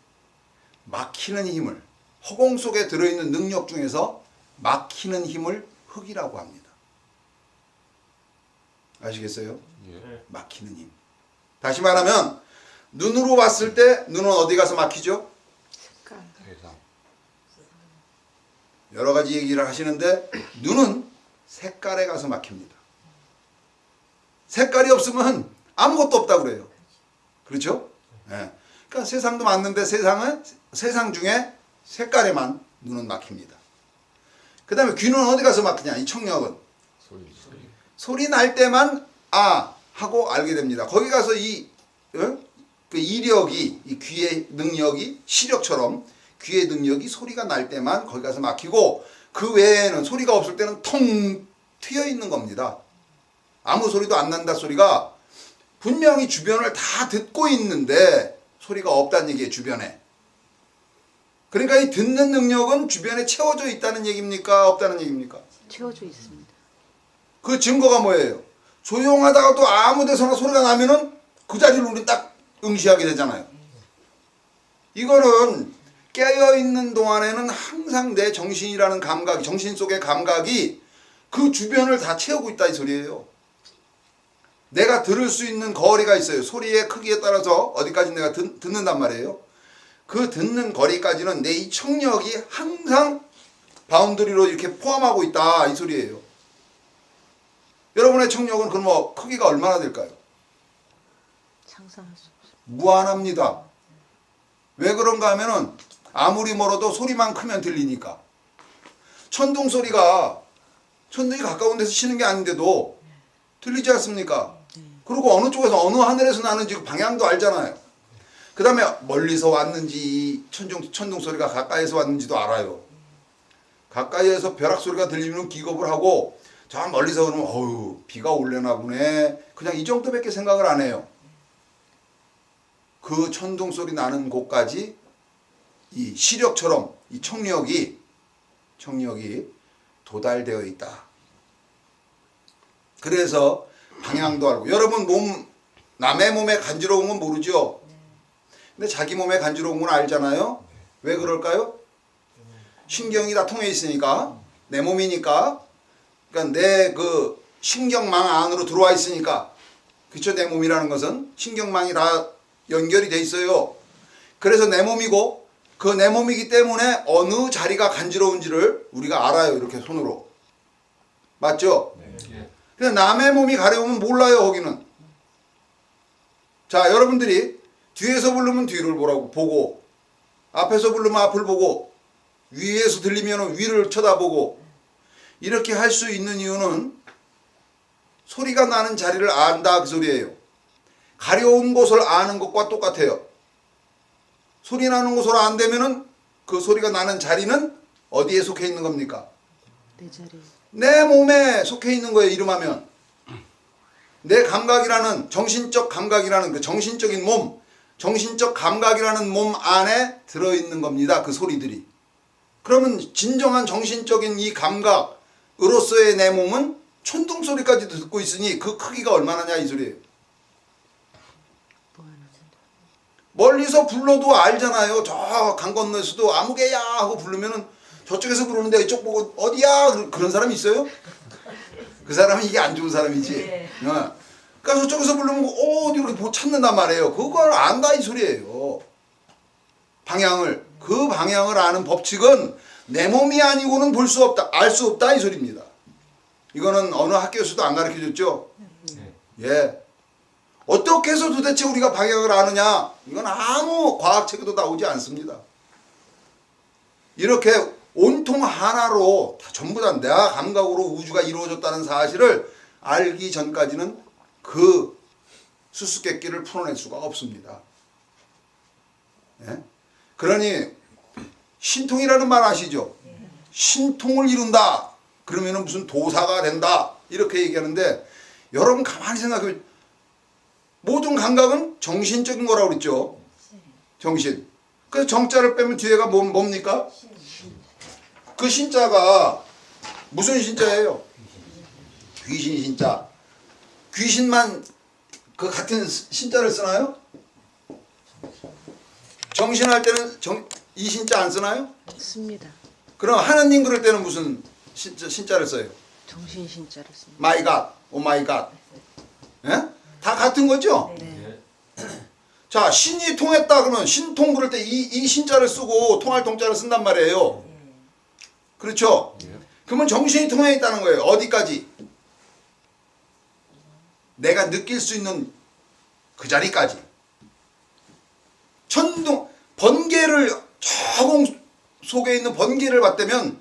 막히는 힘을 허공 속에 들어있는 능력 중에서 막히는 힘을 흙이라고 합니다. 아시겠어요? 예. 막히는 힘. 다시 말하면 눈으로 봤을 때 눈은 어디 가서 막히죠? 색깔. 세상. 여러 가지 얘기를 하시는데 눈은 색깔에 가서 막힙니다. 색깔이 없으면 아무것도 없다고 그래요. 그렇죠? 네. 그러니까 세상도 맞는데 세상 중에 색깔에만 눈은 막힙니다. 그 다음에 귀는 어디 가서 막히냐? 이 청력은 소리 날 때만 아 하고 알게 됩니다. 거기 가서 그 이력이 이 귀의 능력이 시력처럼 귀의 능력이 소리가 날 때만 거기 가서 막히고 그 외에는 소리가 없을 때는 텅 트여 있는 겁니다. 아무 소리도 안 난다 소리가 분명히 주변을 다 듣고 있는데 소리가 없다는 얘기예요. 주변에. 그러니까 이 듣는 능력은 주변에 채워져 있다는 얘기입니까? 없다는 얘기입니까? 채워져 있습니다. 그 증거가 뭐예요? 조용하다가도 아무 데서나 소리가 나면은 그 자리를 우리 딱 응시하게 되잖아요. 이거는 깨어있는 동안에는 항상 내 정신이라는 감각이, 정신 속의 감각이 그 주변을 다 채우고 있다 이 소리예요. 내가 들을 수 있는 거리가 있어요. 소리의 크기에 따라서 어디까지 내가 듣는단 말이에요. 그 듣는 거리까지는 내 이 청력이 항상 바운더리로 이렇게 포함하고 있다 이 소리예요. 여러분의 청력은 그럼 뭐 크기가 얼마나 될까요? 상상할 수 없어요. 무한합니다. 왜 그런가 하면은 아무리 멀어도 소리만 크면 들리니까. 천둥 소리가 천둥이 가까운 데서 치는 게 아닌데도 들리지 않습니까? 그리고 어느 쪽에서 어느 하늘에서 나는지 그 방향도 알잖아요. 그 다음에 멀리서 왔는지 천둥 소리가 가까이에서 왔는지도 알아요. 가까이에서 벼락 소리가 들리면 기겁을 하고 저 멀리서 그러면 어휴 비가 올려나 보네. 그냥 이 정도밖에 생각을 안 해요. 그 천둥 소리 나는 곳까지 이 시력처럼 이 청력이 도달되어 있다. 그래서 방향도 알고. 여러분 남의 몸에 간지러운 건 모르죠? 근데 자기 몸에 간지러운 건 알잖아요? 왜 그럴까요? 신경이 다 통해 있으니까. 내 몸이니까. 그러니까 내 그 신경망 안으로 들어와 있으니까. 그쵸? 내 몸이라는 것은 신경망이 다 연결이 돼 있어요. 그래서 내 몸이고 그 내 몸이기 때문에 어느 자리가 간지러운지를 우리가 알아요. 이렇게 손으로. 맞죠? 근데 남의 몸이 가려우면 몰라요. 거기는. 자, 여러분들이 뒤에서 부르면 뒤를 보고 앞에서 부르면 앞을 보고 위에서 들리면 위를 쳐다보고 이렇게 할 수 있는 이유는 소리가 나는 자리를 안다 그 소리예요. 가려운 곳을 아는 것과 똑같아요. 소리 나는 곳을 안 되면은 그 소리가 나는 자리는 어디에 속해 있는 겁니까? 내 자리. 내 몸에 속해 있는 거예요. 이름하면 내 감각이라는 정신적 감각이라는 그 정신적인 몸, 정신적 감각이라는 몸 안에 들어있는 겁니다. 그 소리들이. 그러면 진정한 정신적인 이 감각으로서의 내 몸은 천둥 소리까지 듣고 있으니 그 크기가 얼마나냐 이 소리예요. 멀리서 불러도 알잖아요. 저 강 건너에서도 아무개야 하고 부르면은 저쪽에서 부르는데 이쪽 보고 어디야 그런 사람이 있어요? 그 사람은 이게 안 좋은 사람이지. 네. 그러니까 저쪽에서 부르면 어디 이렇게 뭐 찾는단 말이에요. 그걸 안다 이 소리예요. 방향을. 그 방향을 아는 법칙은 내 몸이 아니고는 볼 수 없다. 알 수 없다 이 소리입니다. 이거는 어느 학교에서도 안 가르쳐줬죠? 예. 어떻게 해서 도대체 우리가 방향을 아느냐? 이건 아무 과학책에도 나오지 않습니다. 이렇게 온통 하나로 다 전부 다 내가 감각으로 우주가 이루어졌다는 사실을 알기 전까지는 그 수수께끼를 풀어낼 수가 없습니다. 예? 그러니 신통이라는 말 아시죠? 신통을 이룬다. 그러면 무슨 도사가 된다. 이렇게 얘기하는데 여러분 가만히 생각해. 모든 감각은 정신적인 거라고 그랬죠. 정신. 그래서 정자를 빼면 뒤에가 뭡니까? 그 신자가 무슨 신자예요? 귀신 신자. 귀신만 그 같은 신자를 쓰나요? 정신할 때는 이 신자 안 쓰나요? 씁니다. 그럼 하나님 그럴 때는 무슨 신자를 써요? 정신 신자를 씁니다. 마이 갓, 오 마이 갓. 예? 다 같은 거죠? 네. 자, 신이 통했다 그러면 신통 그럴 때 이 신자를 쓰고 통할 통자를 쓴단 말이에요. 그렇죠? 그러면 정신이 통해 있다는 거예요. 어디까지? 내가 느낄 수 있는 그 자리까지. 번개를 저공 속에 있는 번개를 봤다면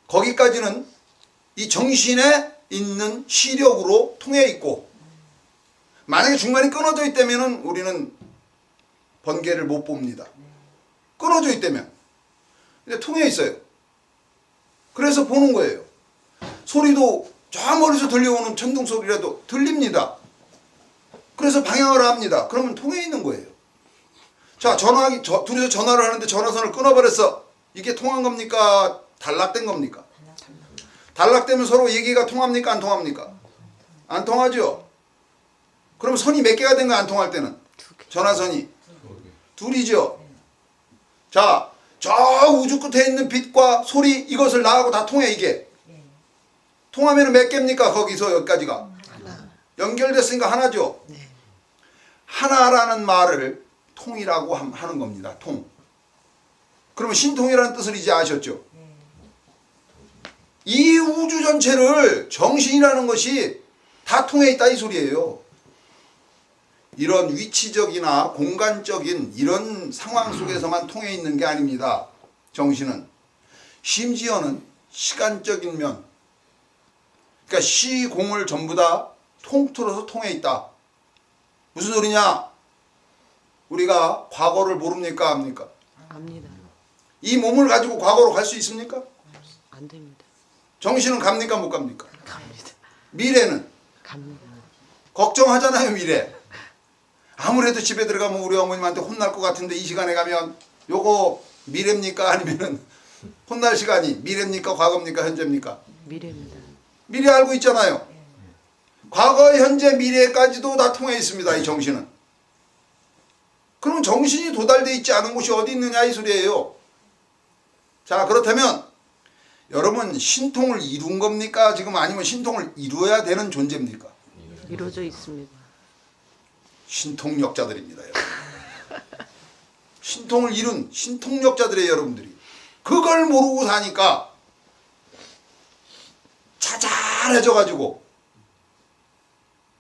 거기까지는 이 정신에 있는 시력으로 통해 있고 만약에 중간에 끊어져 있다면 우리는 번개를 못 봅니다. 끊어져 있다면. 근데 통해 있어요. 그래서 보는 거예요. 소리도 저 멀리서 들려오는 천둥 소리라도 들립니다. 그래서 방향을 합니다. 그러면 통해 있는 거예요. 자, 둘이서 전화를 하는데 전화선을 끊어버렸어. 이게 통한 겁니까? 단락된 겁니까? 단락되면 서로 얘기가 통합니까? 안 통합니까? 안 통하죠? 그럼 선이 몇 개가 된 거야? 안 통할 때는? 전화선이. 둘이죠. 자, 저 우주 끝에 있는 빛과 소리 이것을 나하고 다 통해 이게. 통하면 몇 개입니까? 거기서 여기까지가. 하나. 연결됐으니까 하나죠. 네. 하나라는 말을 통이라고 하는 겁니다. 통. 그러면 신통이라는 뜻을 이제 아셨죠? 이 우주 전체를 정신이라는 것이 다 통해 있다 이 소리예요. 이런 위치적이나 공간적인 이런 상황 속에서만 통해 있는 게 아닙니다. 정신은. 심지어는 시간적인 면. 그러니까 시공을 전부 다 통틀어서 통해 있다. 무슨 소리냐? 우리가 과거를 모릅니까? 압니까? 압니다. 이 몸을 가지고 과거로 갈 수 있습니까? 안 됩니다. 정신은 갑니까? 못 갑니까? 갑니다. 미래는? 갑니다. 걱정하잖아요, 미래. 아무래도 집에 들어가면 우리 어머님한테 혼날 것 같은데 이 시간에 가면 요거 미래입니까? 아니면은 혼날 시간이 미래입니까? 과거입니까? 현재입니까? 미래입니다. 미래 알고 있잖아요. 과거, 현재, 미래까지도 다 통해 있습니다. 이 정신은. 그러면 정신이 도달되어 있지 않은 곳이 어디 있느냐 이 소리예요. 자, 그렇다면 여러분 신통을 이룬 겁니까? 지금 아니면 신통을 이루어야 되는 존재입니까? 이루어져 있습니다. 신통력자들입니다. 여러분. 신통을 이룬 신통력자들의 여러분들이 그걸 모르고 사니까 자잘해져 가지고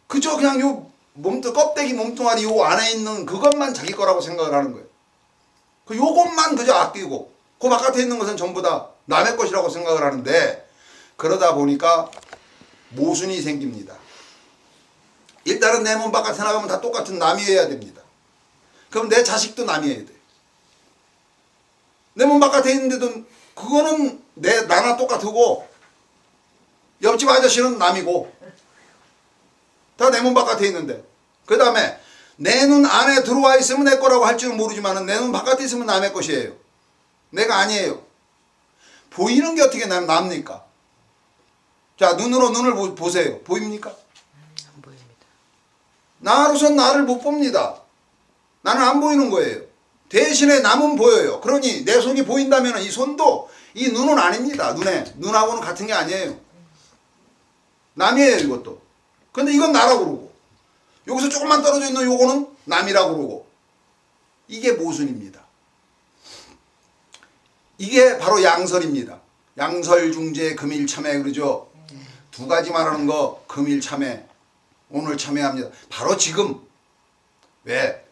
그저 그냥 요 몸뚱 껍데기 몸뚱아리 요 안에 있는 그것만 자기 거라고 생각을 하는 거예요. 그 요것만 그저 아끼고 그 바깥에 있는 것은 전부 다 남의 것이라고 생각을 하는데 그러다 보니까 모순이 생깁니다. 일단은 내 몸 바깥에 나가면 다 똑같은 남이어야 됩니다. 그럼 내 자식도 남이어야 돼. 내 몸 바깥에 있는데도 그거는 나나 똑같고 옆집 아저씨는 남이고 다 내 몸 바깥에 있는데 그 다음에 내 눈 안에 들어와 있으면 내 거라고 할지는 모르지만 내 눈 바깥에 있으면 남의 것이에요. 내가 아니에요. 보이는 게 어떻게 남니까? 자, 눈으로 눈을 보세요. 보입니까? 안 보입니다. 나로선 나를 못 봅니다. 나는 안 보이는 거예요. 대신에 남은 보여요. 그러니 내 손이 보인다면 이 손도 이 눈은 아닙니다. 눈하고는 같은 게 아니에요. 남이에요 이것도. 근데 이건 나라고 그러고 여기서 조금만 떨어져 있는 요거는 남이라고 그러고 이게 모순입니다. 이게 바로 양설입니다. 양설중재 금일참회 그러죠. 두 가지 말하는 거 금일참회 오늘 참회합니다. 바로 지금 왜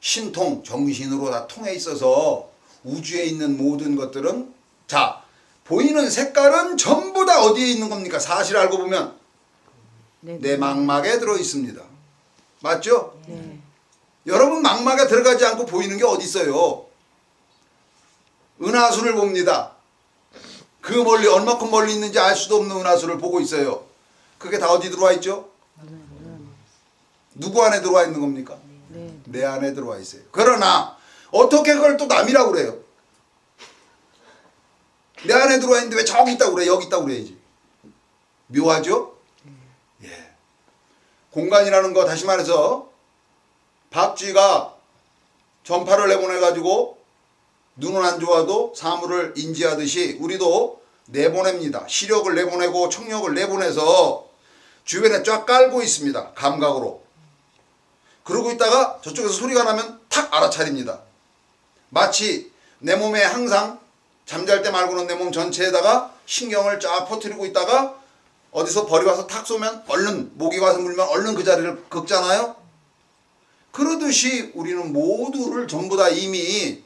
신통 정신으로 다 통해 있어서 우주에 있는 모든 것들은 자 보이는 색깔은 전부 다 어디에 있는 겁니까? 사실 알고 보면 내 망막에 들어 있습니다. 맞죠? 네. 여러분 망막에 들어가지 않고 보이는 게 어디 있어요? 은하수를 봅니다. 그 멀리 얼마큼 멀리 있는지 알 수도 없는 은하수를 보고 있어요. 그게 다 어디 들어와 있죠? 누구 안에 들어와 있는 겁니까? 네. 내 안에 들어와 있어요. 그러나 어떻게 그걸 또 남이라고 그래요? 내 안에 들어와 있는데 왜 저기 있다고 그래? 여기 있다고 그래야지. 묘하죠? 예. 공간이라는 거 다시 말해서 박쥐가 전파를 내보내가지고 눈은 안 좋아도 사물을 인지하듯이 우리도 내보냅니다. 시력을 내보내고 청력을 내보내서 주변에 쫙 깔고 있습니다. 감각으로. 그러고 있다가 저쪽에서 소리가 나면 탁 알아차립니다. 마치 내 몸에 항상 잠잘 때 말고는 내 몸 전체에다가 신경을 쫙 퍼뜨리고 있다가 어디서 벌이 와서 탁 쏘면 얼른 모기 와서 물면 얼른 그 자리를 긁잖아요. 그러듯이 우리는 모두를 전부 다 이미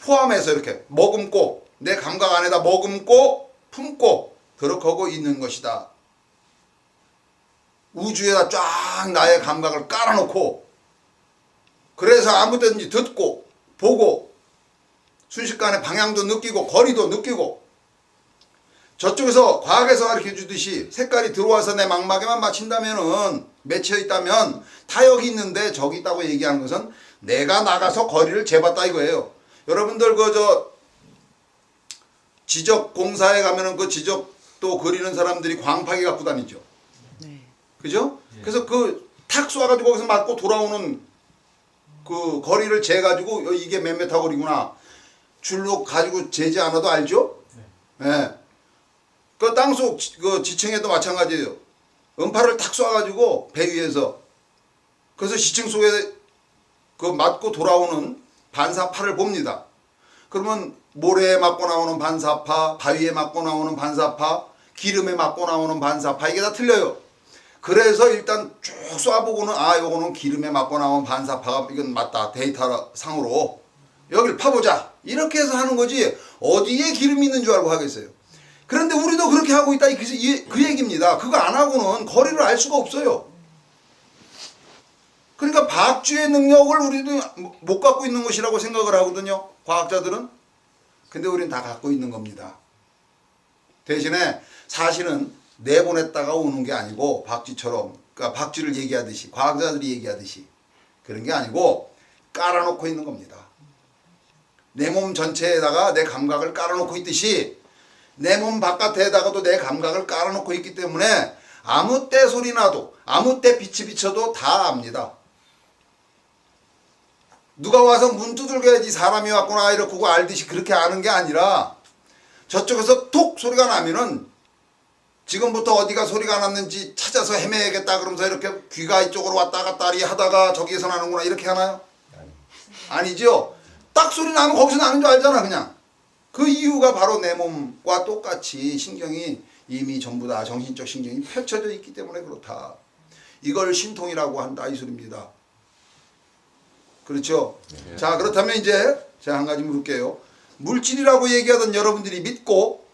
포함해서 이렇게 머금고 내 감각 안에다 머금고 품고 그렇게 있는 것이다. 우주에다 쫙 나의 감각을 깔아놓고 그래서 아무 때든지 듣고 보고 순식간에 방향도 느끼고 거리도 느끼고 저쪽에서 과학에서 가르쳐 주듯이 색깔이 들어와서 내 망막에만 맞힌다면은 맺혀 있다면 다 여기 있는데 저기 있다고 얘기하는 것은 내가 나가서 거리를 재봤다 이거예요. 여러분들 지적 공사에 가면은 그 지적도 그리는 사람들이 광파기 갖고 다니죠. 네. 그죠? 그래서 그 탁 쏴가지고 거기서 맞고 돌아오는 그 거리를 재가지고 이게 몇 메타 거리구나 줄로 가지고 재지 않아도 알죠? 네. 그 땅속 그 지층에도 마찬가지예요. 음파를 탁 쏴가지고 배 위에서 그래서 지층 속에 그 맞고 돌아오는 반사파를 봅니다. 그러면 모래에 맞고 나오는 반사파, 바위에 맞고 나오는 반사파, 기름에 맞고 나오는 반사파 이게 다 틀려요. 그래서 일단 쭉 쏴보고는 아 요거는 기름에 맞고 나온 반사파가 이건 맞다 데이터 상으로 여기를 파보자 이렇게 해서 하는 거지 어디에 기름이 있는 줄 알고 하겠어요. 그런데 우리도 그렇게 하고 있다 그 얘기입니다. 그거 안 하고는 거리를 알 수가 없어요. 그러니까 박쥐의 능력을 우리도 못 갖고 있는 것이라고 생각을 하거든요. 과학자들은. 근데 우리는 다 갖고 있는 겁니다. 대신에 사실은 내보냈다가 오는 게 아니고 박쥐처럼 그러니까 박쥐를 얘기하듯이 과학자들이 얘기하듯이 그런 게 아니고 깔아놓고 있는 겁니다. 내 몸 전체에다가 내 감각을 깔아놓고 있듯이 내 몸 바깥에다가도 내 감각을 깔아놓고 있기 때문에 아무 때 소리 나도 아무 때 빛이 비쳐도 다 압니다. 누가 와서 문 두들겨야지 사람이 왔구나 이렇게 알듯이 그렇게 아는 게 아니라 저쪽에서 톡 소리가 나면은 지금부터 어디가 소리가 났는지 찾아서 헤매야겠다 그러면서 이렇게 귀가 이쪽으로 왔다 갔다 하다가 저기에서 나는구나 이렇게 하나요? 아니죠. 딱 소리 나면 거기서 나는 줄 알잖아 그냥. 그 이유가 바로 내 몸과 똑같이 신경이 이미 전부 다 정신적 신경이 펼쳐져 있기 때문에 그렇다. 이걸 신통이라고 한다 이 소리입니다. 그렇죠? 네. 자 그렇다면 이제 제가 한 가지 물을게요. 물질이라고 얘기하던 여러분들이 믿고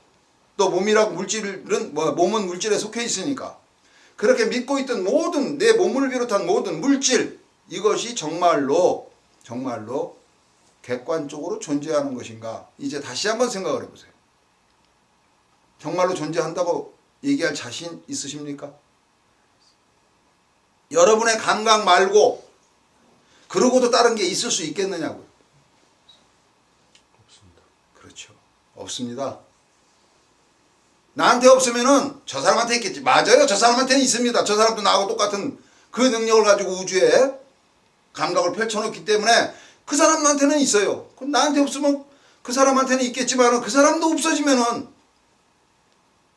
또 몸이라고 물질은 몸은 물질에 속해 있으니까 그렇게 믿고 있던 모든 내 몸을 비롯한 모든 물질 이것이 정말로 객관적으로 존재하는 것인가? 이제 다시 한번 생각을 해보세요. 정말로 존재한다고 얘기할 자신 있으십니까? 여러분의 감각 말고 그러고도 다른 게 있을 수 있겠느냐고요? 없습니다. 그렇죠. 없습니다. 나한테 없으면은 저 사람한테 있겠지. 맞아요. 저 사람한테는 있습니다. 저 사람도 나하고 똑같은 그 능력을 가지고 우주에 감각을 펼쳐놓기 때문에 그 사람한테는 있어요. 그럼 나한테 없으면 그 사람한테는 있겠지만 그 사람도 없어지면은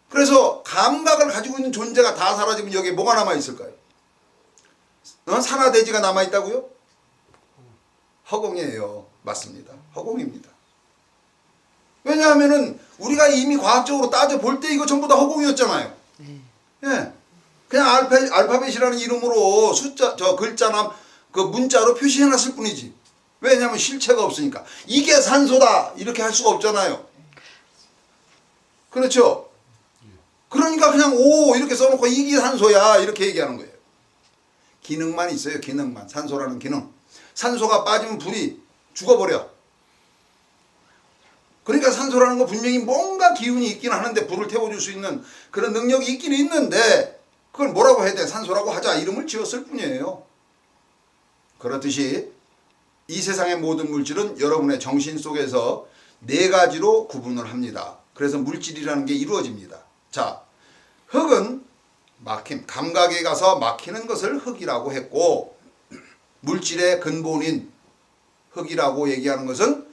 그래서 감각을 가지고 있는 존재가 다 사라지면 여기에 뭐가 남아있을까요? 산화대지가 남아있다고요? 허공이에요. 맞습니다. 허공입니다. 왜냐하면은 우리가 이미 과학적으로 따져볼 때 이거 전부 다 허공이었잖아요. 네. 예. 그냥 알파벳이라는 이름으로 숫자, 글자나 그 문자로 표시해놨을 뿐이지. 왜냐하면 실체가 없으니까. 이게 산소다! 이렇게 할 수가 없잖아요. 그렇죠? 그러니까 그냥 오! 이렇게 써놓고 이게 산소야! 이렇게 얘기하는 거예요. 기능만 있어요. 기능만. 산소라는 기능. 산소가 빠지면 불이 죽어버려. 그러니까 산소라는 거 분명히 뭔가 기운이 있긴 하는데 불을 태워줄 수 있는 그런 능력이 있긴 있는데 그걸 뭐라고 해야 돼? 산소라고 하자. 이름을 지었을 뿐이에요. 그렇듯이 이 세상의 모든 물질은 여러분의 정신 속에서 네 가지로 구분을 합니다. 그래서 물질이라는 게 이루어집니다. 자, 흙은 막힘, 감각에 가서 막히는 것을 흙이라고 했고 물질의 근본인 흙이라고 얘기하는 것은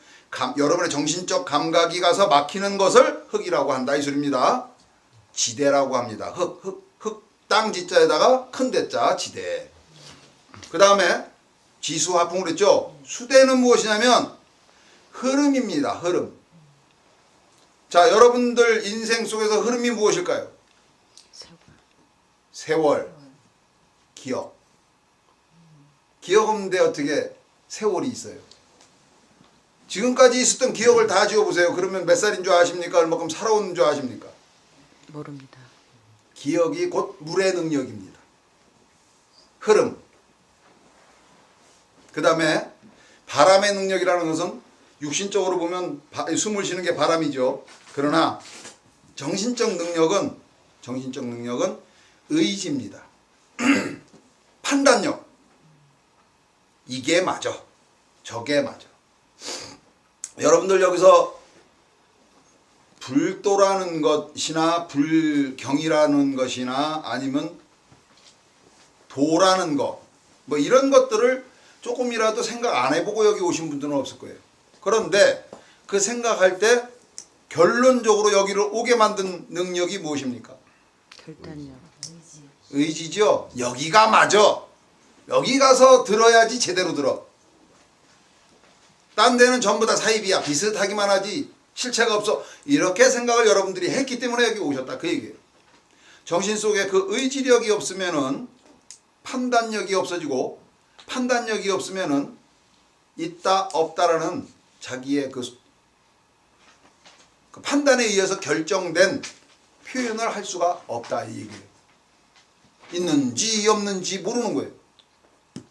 여러분의 정신적 감각이 가서 막히는 것을 흙이라고 한다 이 소리입니다. 지대라고 합니다. 흙, 땅 지자에다가 큰 대자 지대. 그 다음에 지수 화풍 그랬죠. 수대는 무엇이냐면 흐름입니다. 흐름. 자, 여러분들 인생 속에서 흐름이 무엇일까요? 세월, 기억. 기억 없는데 어떻게 세월이 있어요? 지금까지 있었던 기억을 다 지워보세요. 그러면 몇 살인 줄 아십니까? 얼마큼 살아온 줄 아십니까? 모릅니다. 기억이 곧 물의 능력입니다. 흐름. 그 다음에 바람의 능력이라는 것은 육신적으로 보면 숨을 쉬는 게 바람이죠. 그러나 정신적 능력은 의지입니다. 판단력. 이게 맞아. 저게 맞아. 여러분들 여기서 불도라는 것이나 불경이라는 것이나 아니면 도라는 것, 뭐 이런 것들을 조금이라도 생각 안 해보고 여기 오신 분들은 없을 거예요. 그런데 그 생각할 때 결론적으로 여기를 오게 만든 능력이 무엇입니까? 결단력. 의지죠. 여기가 맞아. 여기 가서 들어야지 제대로 들어. 딴 데는 전부 다 사입이야. 비슷하기만 하지 실체가 없어. 이렇게 생각을 여러분들이 했기 때문에 여기 오셨다 그 얘기예요. 정신 속에 그 의지력이 없으면은 판단력이 없어지고 판단력이 없으면은 있다 없다라는 자기의 그 판단에 의해서 결정된 표현을 할 수가 없다 이 얘기예요. 있는지 없는지 모르는 거예요.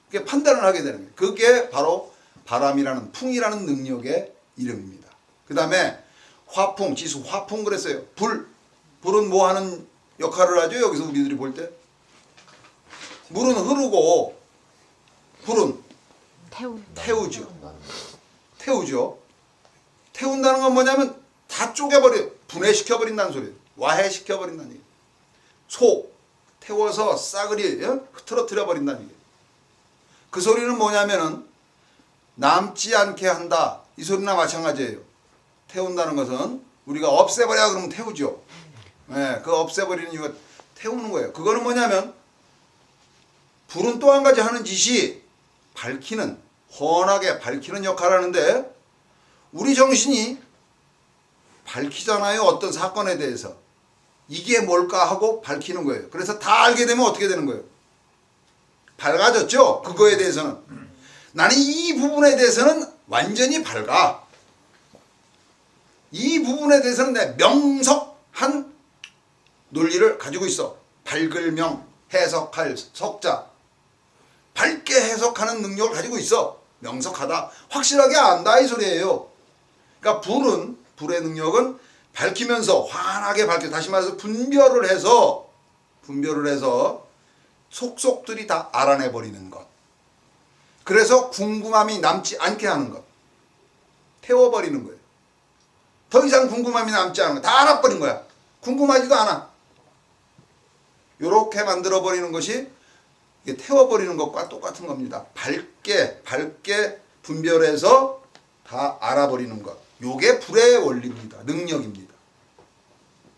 그게 판단을 하게 되는 거예요. 그게 바로 바람이라는 풍이라는 능력의 이름입니다. 그 다음에 화풍, 지수 화풍 그랬어요. 불은 뭐 하는 역할을 하죠? 여기서 우리들이 볼 때 물은 흐르고 불은 태우죠. 태우죠. 태운다는 건 뭐냐면 다 쪼개버려, 분해시켜버린다는 소리예요. 와해시켜버린다는 얘기예요. 태워서 싸그리 흐트러뜨려 버린다는 얘기예요. 그 소리는 뭐냐면은 남지 않게 한다, 이 소리나 마찬가지예요. 태운다는 것은 우리가 없애버려 그러면 태우죠. 예, 그 없애버리는 이유가 태우는 거예요. 그거는 뭐냐면 불은 또 한 가지 하는 짓이 밝히는, 환하게 밝히는 역할을 하는데, 우리 정신이 밝히잖아요. 어떤 사건에 대해서. 이게 뭘까 하고 밝히는 거예요. 그래서 다 알게 되면 어떻게 되는 거예요? 밝아졌죠? 그거에 대해서는. 나는 이 부분에 대해서는 완전히 밝아. 이 부분에 대해서는 내 명석한 논리를 가지고 있어. 밝을 명, 해석할 석자. 밝게 해석하는 능력을 가지고 있어. 명석하다. 확실하게 안다, 이 소리예요. 그러니까 불의 능력은 밝히면서 환하게 밝혀, 다시 말해서 분별을 해서 속속들이 다 알아내버리는 것. 그래서 궁금함이 남지 않게 하는 것. 태워버리는 거예요. 더 이상 궁금함이 남지 않은 거. 다 알아버린 거야. 궁금하지도 않아. 요렇게 만들어버리는 것이 이게 태워버리는 것과 똑같은 겁니다. 밝게 분별해서 다 알아버리는 것. 요게 불의 원리입니다. 능력입니다.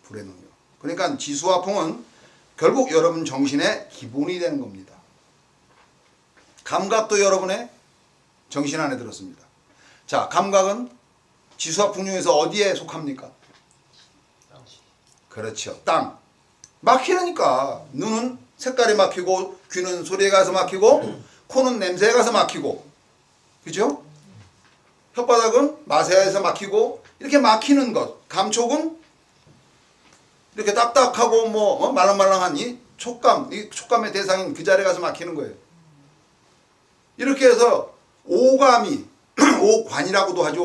불의 능력. 그러니까 지수와 풍은 결국 여러분 정신의 기본이 되는 겁니다. 감각도 여러분의 정신 안에 들었습니다. 자, 감각은 지수와 풍 중에서 어디에 속합니까? 그렇죠. 땅. 막히니까 눈은 색깔이 막히고, 귀는 소리에 가서 막히고, 코는 냄새에 가서 막히고, 그죠? 혓바닥은 맛에서 막히고, 이렇게 막히는 것. 감촉은 이렇게 딱딱하고 말랑말랑한 이 촉감의 대상인 그 자리에 가서 막히는 거예요. 이렇게 해서 오감이 오관이라고도 하죠.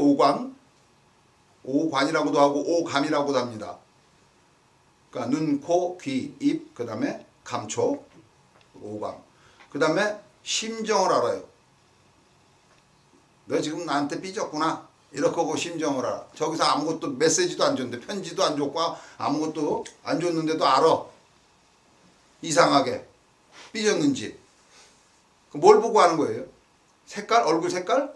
오관이라고도 하고 오감이라고도 합니다. 그러니까 눈, 코, 귀, 입, 그 다음에 감촉, 오감. 그 다음에 심정을 알아요. 너 지금 나한테 삐졌구나. 이렇게 하고 심정을 알아. 저기서 아무것도 메시지도 안 줬는데, 편지도 안 줬고 아무것도 안 줬는데도 알아. 이상하게 삐졌는지. 뭘 보고 하는 거예요? 색깔? 얼굴 색깔?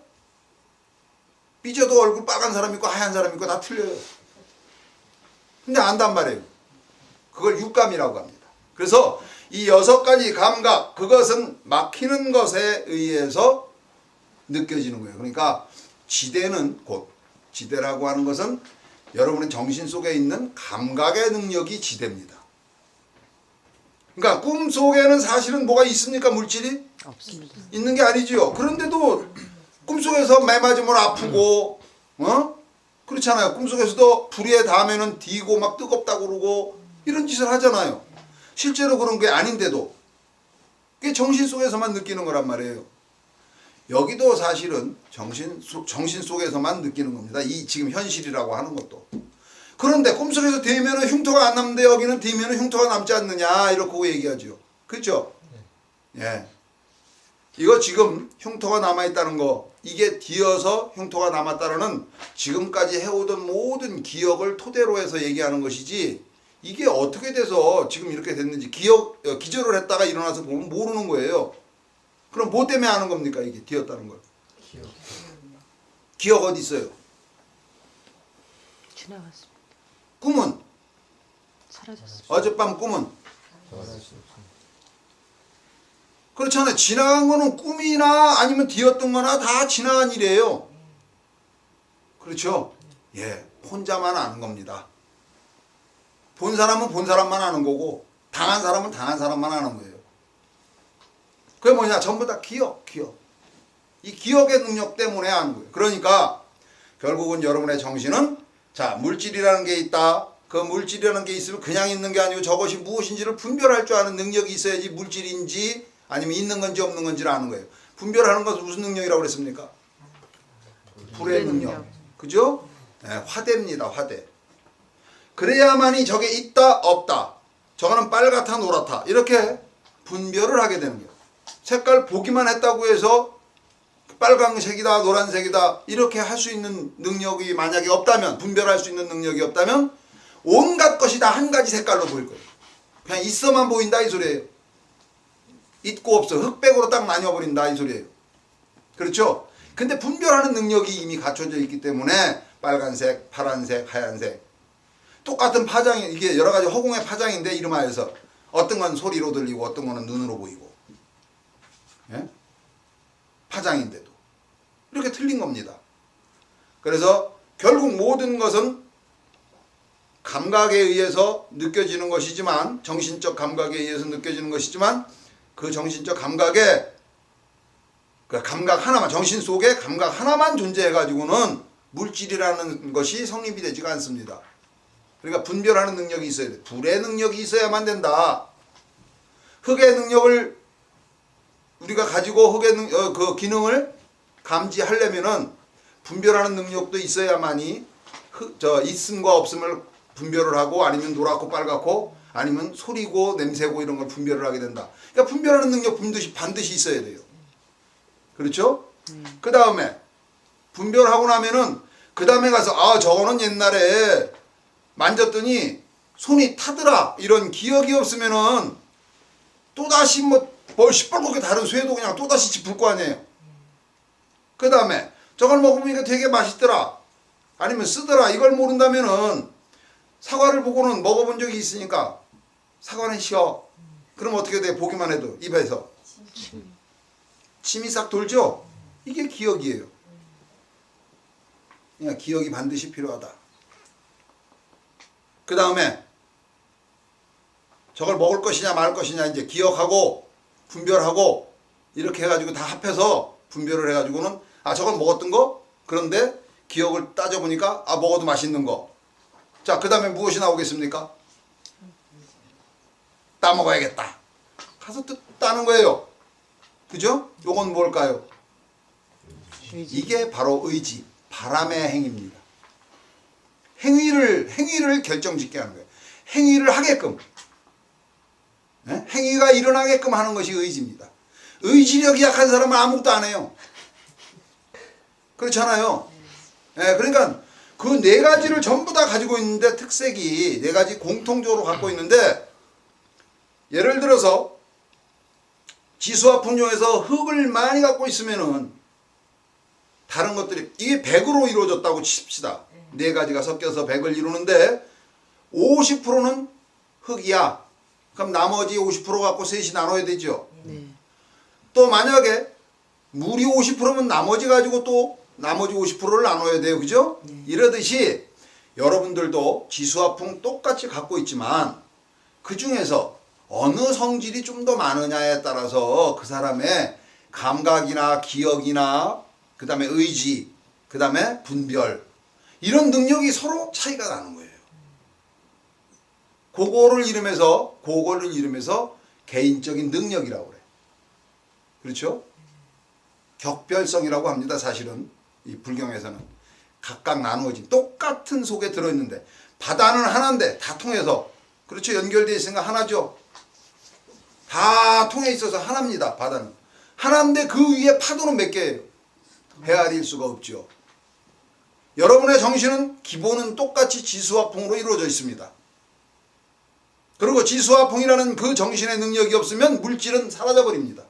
삐져도 얼굴 빨간 사람 있고 하얀 사람 있고 다 틀려요. 근데 안단 말이에요. 그걸 육감이라고 합니다. 그래서 이 6가지 감각, 그것은 막히는 것에 의해서 느껴지는 거예요. 그러니까 지대라고 하는 것은 여러분의 정신 속에 있는 감각의 능력이 지대입니다. 그러니까 꿈 속에는 사실은 뭐가 있습니까? 물질이? 없습니다. 있는 게 아니지요. 그런데도 꿈속에서 매 맞으면 아프고, 그렇잖아요. 꿈속에서도 불에 닿으면 디고 막 뜨겁다고 그러고 이런 짓을 하잖아요. 실제로 그런 게 아닌데도 그게 정신 속에서만 느끼는 거란 말이에요. 여기도 사실은 정신 속에서만 느끼는 겁니다. 이 지금 현실이라고 하는 것도. 그런데 꿈속에서 대면은 흉터가 안 남는데 여기는 대면은 흉터가 남지 않느냐, 이렇게 얘기하죠. 그렇죠? 예. 이거 지금 흉터가 남아있다는 거, 이게 뒤어서 흉터가 남았다는 지금까지 해오던 모든 기억을 토대로 해서 얘기하는 것이지, 이게 어떻게 돼서 지금 이렇게 됐는지 기절을 했다가 일어나서 보면 모르는 거예요. 그럼 뭐 때문에 아는 겁니까? 이게 뒤었다는 걸. 기억 어디 있어요? 지나갔습니다. 꿈은? 사라졌습니다. 어젯밤 꿈은? 그렇잖아요. 지나간 거는 꿈이나 아니면 뒤었던 거나 다 지나간 일이에요. 그렇죠? 예, 혼자만 아는 겁니다. 본 사람은 본 사람만 아는 거고, 당한 사람은 당한 사람만 아는 거예요. 그게 뭐냐? 전부 다 기억. 이 기억의 능력 때문에 아는 거예요. 그러니까 결국은 여러분의 정신은, 자, 물질이라는 게 있다. 그 물질이라는 게 있으면 그냥 있는 게 아니고 저것이 무엇인지를 분별할 줄 아는 능력이 있어야지 물질인지 아니면 있는 건지 없는 건지를 아는 거예요. 분별하는 것은 무슨 능력이라고 그랬습니까? 불의 능력. 그죠? 네, 화대입니다. 화대. 그래야만이 저게 있다 없다, 저거는 빨갛다 노랗다, 이렇게 분별을 하게 되는 거예요. 색깔 보기만 했다고 해서 빨강색이다 노란색이다 이렇게 할 수 있는 능력이 만약에 없다면, 분별할 수 있는 능력이 없다면 온갖 것이 다 한 가지 색깔로 보일 거예요. 그냥 있어만 보인다 이 소리예요. 있고 없어 흑백으로 딱 나뉘어버린다 이 소리예요. 그렇죠? 근데 분별하는 능력이 이미 갖춰져 있기 때문에 빨간색, 파란색, 하얀색 똑같은 파장이, 이게 여러 가지 허공의 파장인데 이름하여서 어떤 건 소리로 들리고 어떤 거는 눈으로 보이고, 예? 파장인데도 이렇게 틀린 겁니다. 그래서 결국 모든 것은 감각에 의해서 느껴지는 것이지만, 정신적 감각에 의해서 느껴지는 것이지만, 그 정신적 감각에 그 감각 하나만, 정신 속에 감각 하나만 존재해 가지고는 물질이라는 것이 성립이 되지가 않습니다. 그러니까 분별하는 능력이 있어야 돼. 불의 능력이 있어야만 된다. 흑의 능력을 우리가 가지고 흑의 그 기능을 감지하려면은 분별하는 능력도 있어야만이 있음과 없음을 분별을 하고, 아니면 노랗고 빨갛고, 아니면 소리고 냄새고 이런 걸 분별을 하게 된다. 그러니까 분별하는 능력 반드시 있어야 돼요. 그렇죠? 그 다음에 분별하고 나면은 그 다음에 가서 아 저거는 옛날에 만졌더니 손이 타더라 이런 기억이 없으면은 또다시 뭐 시뻘겋게 다른 쇠도 그냥 또다시 짚을 거 아니에요. 그 다음에 저걸 먹으니까 되게 맛있더라 아니면 쓰더라 이걸 모른다면은 사과를 보고는 먹어본 적이 있으니까 사과는 쉬어. 그럼 어떻게 돼? 보기만 해도 입에서 침이 싹 돌죠? 이게 기억이에요. 그러니까 기억이 반드시 필요하다. 그 다음에 저걸 먹을 것이냐 말 것이냐 이제 기억하고 분별하고 이렇게 해가지고 다 합해서 분별을 해가지고는 아 저걸 먹었던 거? 그런데 기억을 따져보니까 아 먹어도 맛있는 거. 자 그 다음에 무엇이 나오겠습니까? 따먹어야겠다. 가서 따는 거예요. 그죠? 요건 뭘까요? 이게 바로 의지, 바람의 행위입니다. 행위를 결정짓게 하는 거예요. 행위를 하게끔, 네? 행위가 일어나게끔 하는 것이 의지입니다. 의지력이 약한 사람은 아무것도 안 해요. 그렇잖아요. 네, 그러니까 그 네 가지를 전부 다 가지고 있는데, 특색이 네 가지 공통적으로 갖고 있는데, 예를 들어서 지수와 풍요에서 흙을 많이 갖고 있으면은 다른 것들이 이게 100으로 이루어졌다고 칩시다. 네 가지가 섞여서 100을 이루는데 50%는 흙이야. 그럼 나머지 50% 갖고 셋이 나눠야 되죠. 또 만약에 물이 50%면 나머지 가지고 또 나머지 50%를 나눠야 돼요. 그죠? 이러듯이 여러분들도 지수와 풍 똑같이 갖고 있지만 그 중에서 어느 성질이 좀 더 많으냐에 따라서 그 사람의 감각이나 기억이나 그 다음에 의지, 그 다음에 분별 이런 능력이 서로 차이가 나는 거예요. 그거를 이름해서 개인적인 능력이라고 그래. 그렇죠? 격별성이라고 합니다. 사실은 이 불경에서는 각각 나누어진 똑같은 속에 들어있는데 바다는 하나인데 다 통해서 그렇죠? 연결되어 있으니까 하나죠. 다 통해 있어서 하나입니다. 바다는 하나인데 그 위에 파도는 몇 개예요? 헤아릴 수가 없죠. 여러분의 정신은 기본은 똑같이 지수와 풍으로 이루어져 있습니다. 그리고 지수와 풍이라는 그 정신의 능력이 없으면 물질은 사라져 버립니다.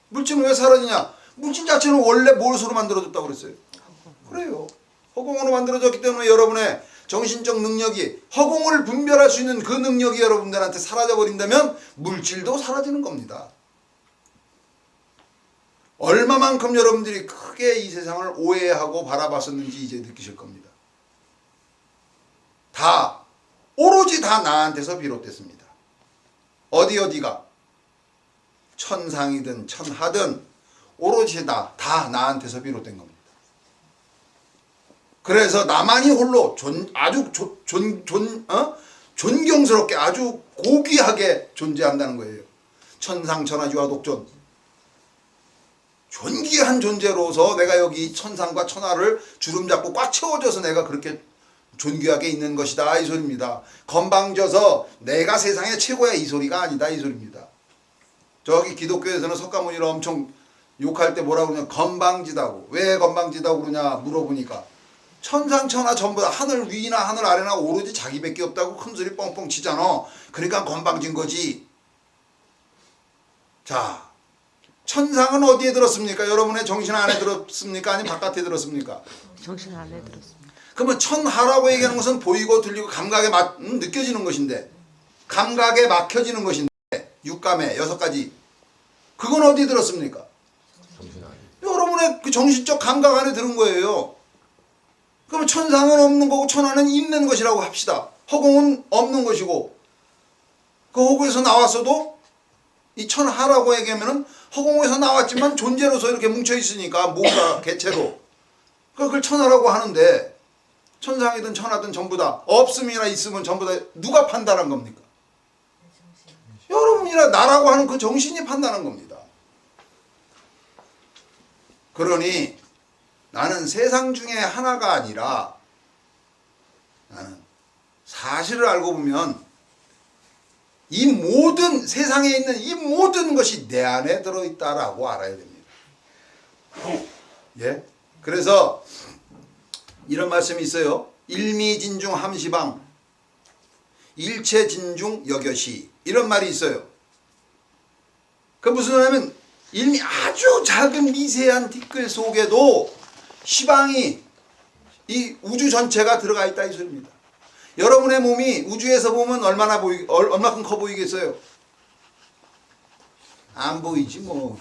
물질은 왜 사라지냐? 물질 자체는 원래 무엇으로 만들어졌다고 그랬어요? 그래요. 허공으로 만들어졌기 때문에 여러분의 정신적 능력이, 허공을 분별할 수 있는 그 능력이 여러분들한테 사라져 버린다면 물질도 사라지는 겁니다. 얼마만큼 여러분들이 크게 이 세상을 오해하고 바라봤었는지 이제 느끼실 겁니다. 오로지 다 나한테서 비롯됐습니다. 어디가 천상이든 천하든 오로지 다 나한테서 비롯된 겁니다. 그래서 나만이 홀로 아주 존경스럽게 아주 고귀하게 존재한다는 거예요. 천상천하지와 독존. 존귀한 존재로서 내가 여기 천상과 천하를 주름잡고 꽉 채워줘서 내가 그렇게 존귀하게 있는 것이다 이 소리입니다. 건방져서 내가 세상의 최고야 이 소리가 아니다 이 소리입니다. 저기 기독교에서는 석가모니를 엄청 욕할 때 뭐라고 그러냐, 건방지다고. 왜 건방지다고 그러냐 물어보니까 천상천하 전부 다 하늘 위나 하늘 아래나 오로지 자기밖에 없다고 큰소리 뻥뻥 치잖아. 그러니까 건방진 거지. 자, 천상은 어디에 들었습니까? 여러분의 정신 안에 들었습니까? 아니면 바깥에 들었습니까? 정신 안에 들었습니다. 그러면 천하라고 얘기하는 것은 보이고 들리고 감각에 느껴지는 것인데, 감각에 막혀지는 것인데, 육감에 6가지. 그건 어디에 들었습니까? 정신 안에. 여러분의 그 정신적 감각 안에 들은 거예요. 그러면 천상은 없는 거고 천하는 있는 것이라고 합시다. 허공은 없는 것이고, 그 허공에서 나왔어도 이 천하라고 얘기하면은 허공에서 나왔지만 존재로서 이렇게 뭉쳐 있으니까 뭔가 개체로 그걸 천하라고 하는데, 천상이든 천하든 전부 다 없음이나 있으면 전부 다 누가 판단한 겁니까? 여러분이나 나라고 하는 그 정신이 판단한 겁니다. 그러니 나는 세상 중에 하나가 아니라, 나는 사실을 알고 보면 이 모든 세상에 있는 이 모든 것이 내 안에 들어있다라고 알아야 됩니다. 예? 그래서 이런 말씀이 있어요. 일미진중 함시방 일체진중 여겨시, 이런 말이 있어요. 그 무슨 말이냐면 일미 아주 작은 미세한 티끌 속에도 시방이, 이 우주 전체가 들어가 있다 이 소리입니다. 여러분의 몸이 우주에서 보면 얼마큼 커 보이겠어요? 안 보이지 뭐.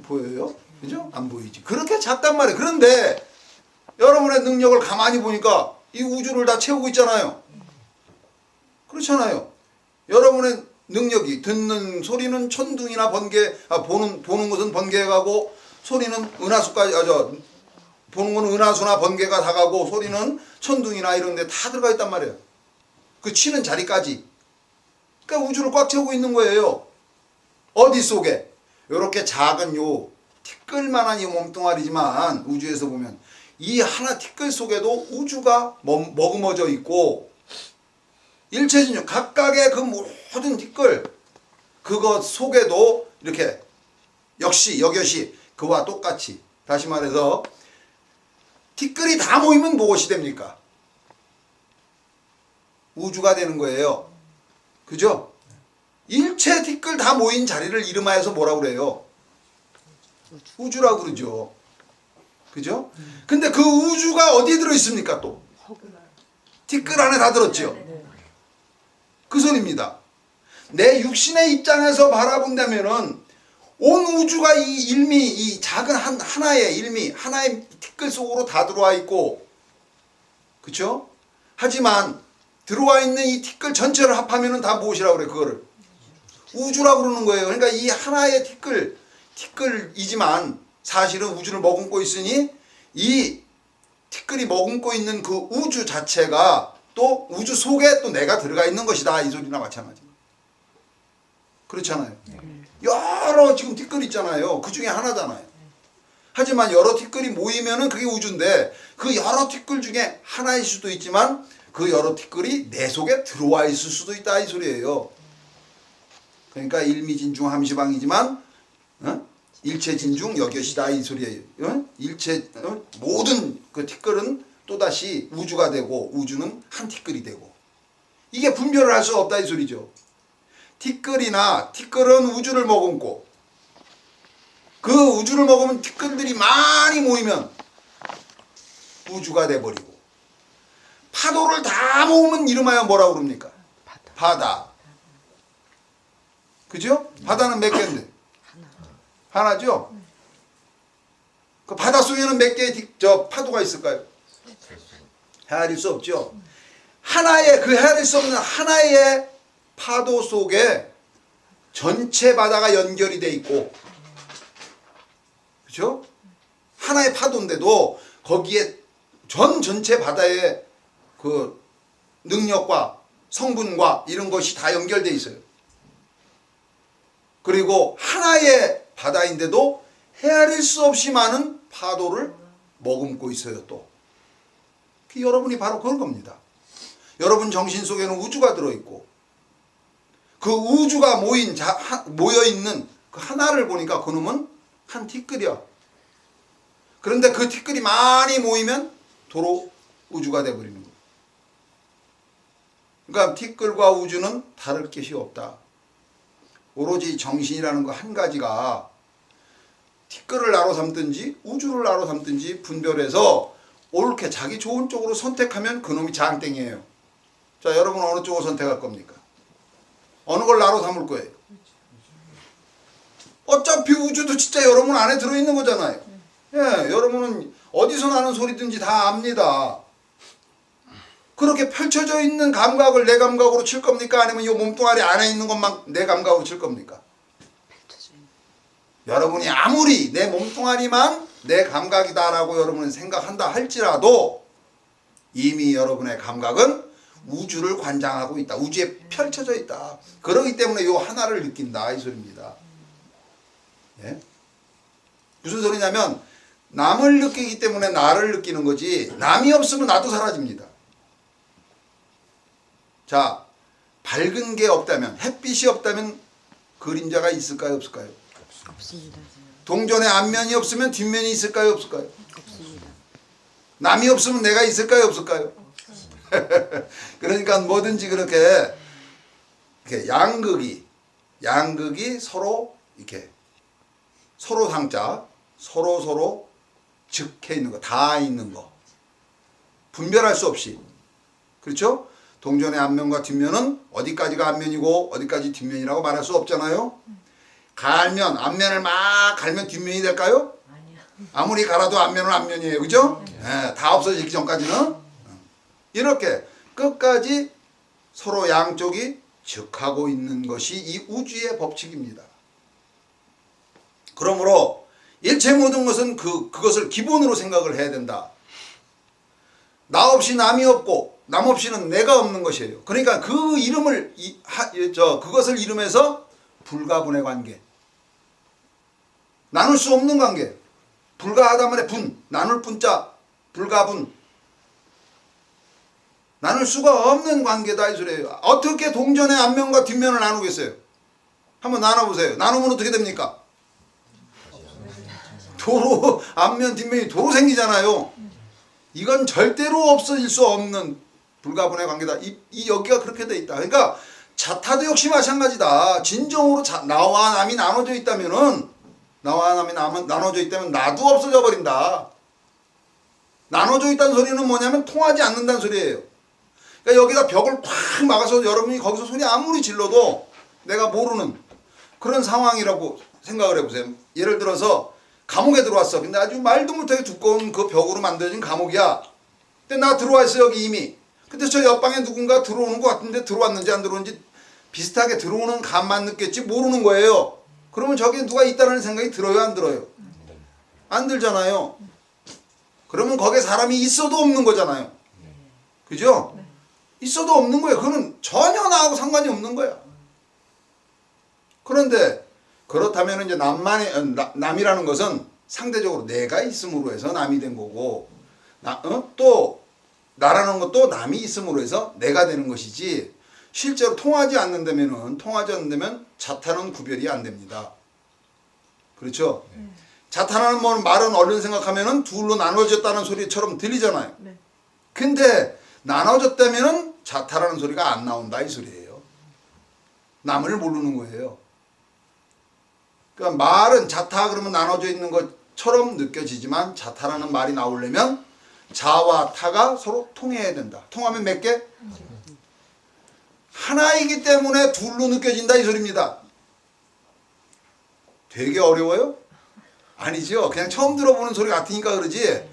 보여요? 그죠? 안 보이지. 그렇게 작단 말이에요. 그런데 여러분의 능력을 가만히 보니까 이 우주를 다 채우고 있잖아요. 그렇잖아요. 여러분의 능력이, 듣는 소리는 천둥이나 번개, 보는 것은 번개가 가고, 소리는 은하수까지, 보는 건 은하수나 번개가 다 가고, 소리는 천둥이나 이런 데 다 들어가 있단 말이에요. 그 치는 자리까지. 그러니까 우주를 꽉 채우고 있는 거예요. 어디 속에? 요렇게 작은 요 티끌만한 이 몸뚱아리지만 우주에서 보면 이 하나 티끌 속에도 우주가 머금어져 있고, 일체진중 각각의 그 모든 티끌 그것 속에도 이렇게 역시 여겨시 그와 똑같이, 다시 말해서 티끌이 다 모이면 무엇이 됩니까? 우주가 되는 거예요. 그죠? 일체 티끌 다 모인 자리를 이름하여서 뭐라고 그래요? 우주라고 그러죠. 그죠? 근데 그 우주가 어디에 들어있습니까 또? 티끌 안에 다 들었죠. 그 소리입니다. 내 육신의 입장에서 바라본다면은 온 우주가 이 일미, 이 작은 하나의 일미, 하나의 티끌 속으로 다 들어와 있고, 그쵸? 하지만 들어와 있는 이 티끌 전체를 합하면은 다 무엇이라고 그래? 그거를 우주라고 그러는 거예요. 그러니까 이 하나의 티끌이지만 사실은 우주를 머금고 있으니, 이 티끌이 머금고 있는 그 우주 자체가 또 우주 속에 또 내가 들어가 있는 것이다 이 소리나 마찬가지. 그렇잖아요. 여러 지금 티끌 있잖아요. 그 중에 하나잖아요. 하지만 여러 티끌이 모이면은 그게 우주인데, 그 여러 티끌 중에 하나일 수도 있지만 그 여러 티끌이 내 속에 들어와 있을 수도 있다 이 소리예요. 그러니까 일미진중 함시방이지만 일체진중 여겨시다 이 소리예요. 모든 그 티끌은 또다시 우주가 되고, 우주는 한 티끌이 되고, 이게 분별을 할 수 없다 이 소리죠. 티끌은 우주를 머금고, 그 우주를 머금은 티끌들이 많이 모이면 우주가 돼버리고, 파도를 다 모으면 이름하여 뭐라고 그럽니까? 바다. 그죠? 바다는 몇 개인데? 하나죠? 그 바다 속에는 몇 개의 파도가 있을까요? 헤아릴 수 없죠. 헤아릴 수 없는 하나의 파도 속에 전체 바다가 연결이 돼 있고, 그렇죠? 하나의 파도인데도 거기에 전체 바다의 그 능력과 성분과 이런 것이 다 연결돼 있어요. 그리고 하나의 바다인데도 헤아릴 수 없이 많은 파도를 머금고 있어요. 또 여러분이 바로 그런 겁니다. 여러분 정신 속에는 우주가 들어있고, 그 우주가 모여있는 그 하나를 보니까 그놈은 한 티끌이야. 그런데 그 티끌이 많이 모이면 도로 우주가 돼버리는 거예요. 그러니까 티끌과 우주는 다를 것이 없다. 오로지 정신이라는 거 한 가지가 티끌을 나로 삼든지 우주를 나로 삼든지 분별해서 옳게 자기 좋은 쪽으로 선택하면 그놈이 장땡이에요. 자, 여러분 어느 쪽을 선택할 겁니까? 어느 걸 나로 삼을 거예요? 어차피 우주도 진짜 여러분 안에 들어있는 거잖아요. 예, 여러분은 어디서 나는 소리든지 다 압니다. 그렇게 펼쳐져 있는 감각을 내 감각으로 칠 겁니까? 아니면 이 몸뚱아리 안에 있는 것만 내 감각으로 칠 겁니까? 여러분이 아무리 내 몸뚱아리만 내 감각이다라고 여러분은 생각한다 할지라도 이미 여러분의 감각은 우주를 관장하고 있다. 우주에 펼쳐져 있다. 그러기 때문에 요 하나를 느낀다 이 소리입니다. 예? 무슨 소리냐면 남을 느끼기 때문에 나를 느끼는 거지 남이 없으면 나도 사라집니다. 자, 밝은 게 없다면 햇빛이 없다면 그림자가 있을까요 없을까요? 없습니다. 동전의 앞면이 없으면 뒷면이 있을까요 없을까요? 없습니다. 남이 없으면 내가 있을까요 없을까요? 그러니까 뭐든지 그렇게 양극이 서로 이렇게 서로 상자 서로 즉해 있는 거, 다 있는 거 분별할 수 없이, 그렇죠? 동전의 앞면과 뒷면은 어디까지가 앞면이고 어디까지 뒷면이라고 말할 수 없잖아요. 갈면 앞면을 막 갈면 뒷면이 될까요? 아니요. 아무리 갈아도 앞면은 앞면이에요, 그죠? 예, 다 없어지기 전까지는 이렇게 끝까지 서로 양쪽이 즉하고 있는 것이 이 우주의 법칙입니다. 그러므로 일체 모든 것은 그것을 기본으로 생각을 해야 된다. 나 없이 남이 없고 남 없이는 내가 없는 것이에요. 그러니까 그 이름을 그것을 이름해서 불가분의 관계, 나눌 수 없는 관계. 불가하다면의 분, 나눌 분자, 불가분, 나눌 수가 없는 관계다 이 소리예요. 어떻게 동전의 앞면과 뒷면을 나누겠어요? 한번 나눠보세요. 나누면 어떻게 됩니까? 도로 앞면 뒷면이 도로 생기잖아요. 이건 절대로 없어질 수 없는 불가분의 관계다. 이 여기가 그렇게 돼 있다. 그러니까 자타도 역시 마찬가지다. 진정으로 나와 남이 나눠져 있다면은 나눠져 있다면 나도 없어져 버린다. 나눠져 있다는 소리는 뭐냐면 통하지 않는다는 소리예요. 그러니까 여기다 벽을 꽉 막아서 여러분이 거기서 소리 아무리 질러도 내가 모르는 그런 상황이라고 생각을 해보세요. 예를 들어서 감옥에 들어왔어. 근데 아주 말도 못하게 두꺼운 그 벽으로 만들어진 감옥이야. 근데 나 들어와 있어 여기 이미. 근데 저 옆방에 누군가 들어오는 것 같은데 들어왔는지 안 들어오는지 비슷하게 들어오는 감만 느꼈지 모르는 거예요. 그러면 저기에 누가 있다는 생각이 들어요 안 들어요? 안 들잖아요. 그러면 거기에 사람이 있어도 없는 거잖아요. 그죠? 있어도 없는 거예요. 그거는 전혀 나하고 상관이 없는 거야. 그런데 그렇다면 이제 남이라는 것은 상대적으로 내가 있음으로 해서 남이 된 거고, 또 나라는 것도 남이 있음으로 해서 내가 되는 것이지, 실제로 통하지 않는다면 자타는 구별이 안 됩니다. 그렇죠? 자타라는 말은 얼른 생각하면은 둘로 나눠졌다는 소리처럼 들리잖아요. 네. 근데 나눠졌다면은 자타라는 소리가 안 나온다 이 소리예요. 남을 모르는 거예요. 그러니까 말은 자타 그러면 나눠져 있는 것처럼 느껴지지만 자타라는 말이 나오려면 자와 타가 서로 통해야 된다. 통하면 몇 개? 하나이기 때문에 둘로 느껴진다 이 소리입니다. 되게 어려워요? 아니죠. 그냥 처음 들어보는 소리 같으니까 그러지.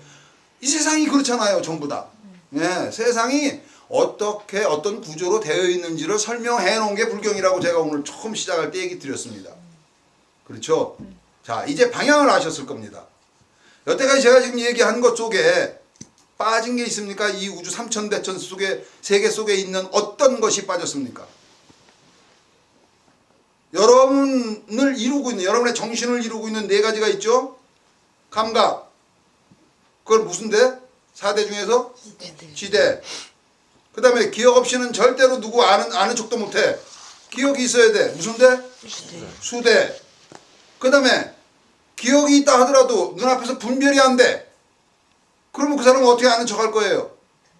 이 세상이 그렇잖아요. 전부 다. 예, 세상이 어떻게 어떤 구조로 되어 있는지를 설명해 놓은 게 불경이라고 제가 오늘 처음 시작할 때 얘기 드렸습니다. 그렇죠? 자, 이제 방향을 아셨을 겁니다. 여태까지 제가 지금 얘기한 것 속에 빠진 게 있습니까? 이 우주 삼천대천 속에, 세계 속에 있는 어떤 것이 빠졌습니까? 여러분을 이루고 있는, 여러분의 정신을 이루고 있는 네 가지가 있죠? 감각. 그걸 무슨 대? 4대 중에서? 지대. 그 다음에 기억 없이는 절대로 누구 아는 척도 못해. 기억이 있어야 돼. 무슨 대? 수대. 그 다음에 기억이 있다 하더라도 눈앞에서 분별이 안 돼. 그러면 그 사람은 어떻게 아는 척 할 거예요?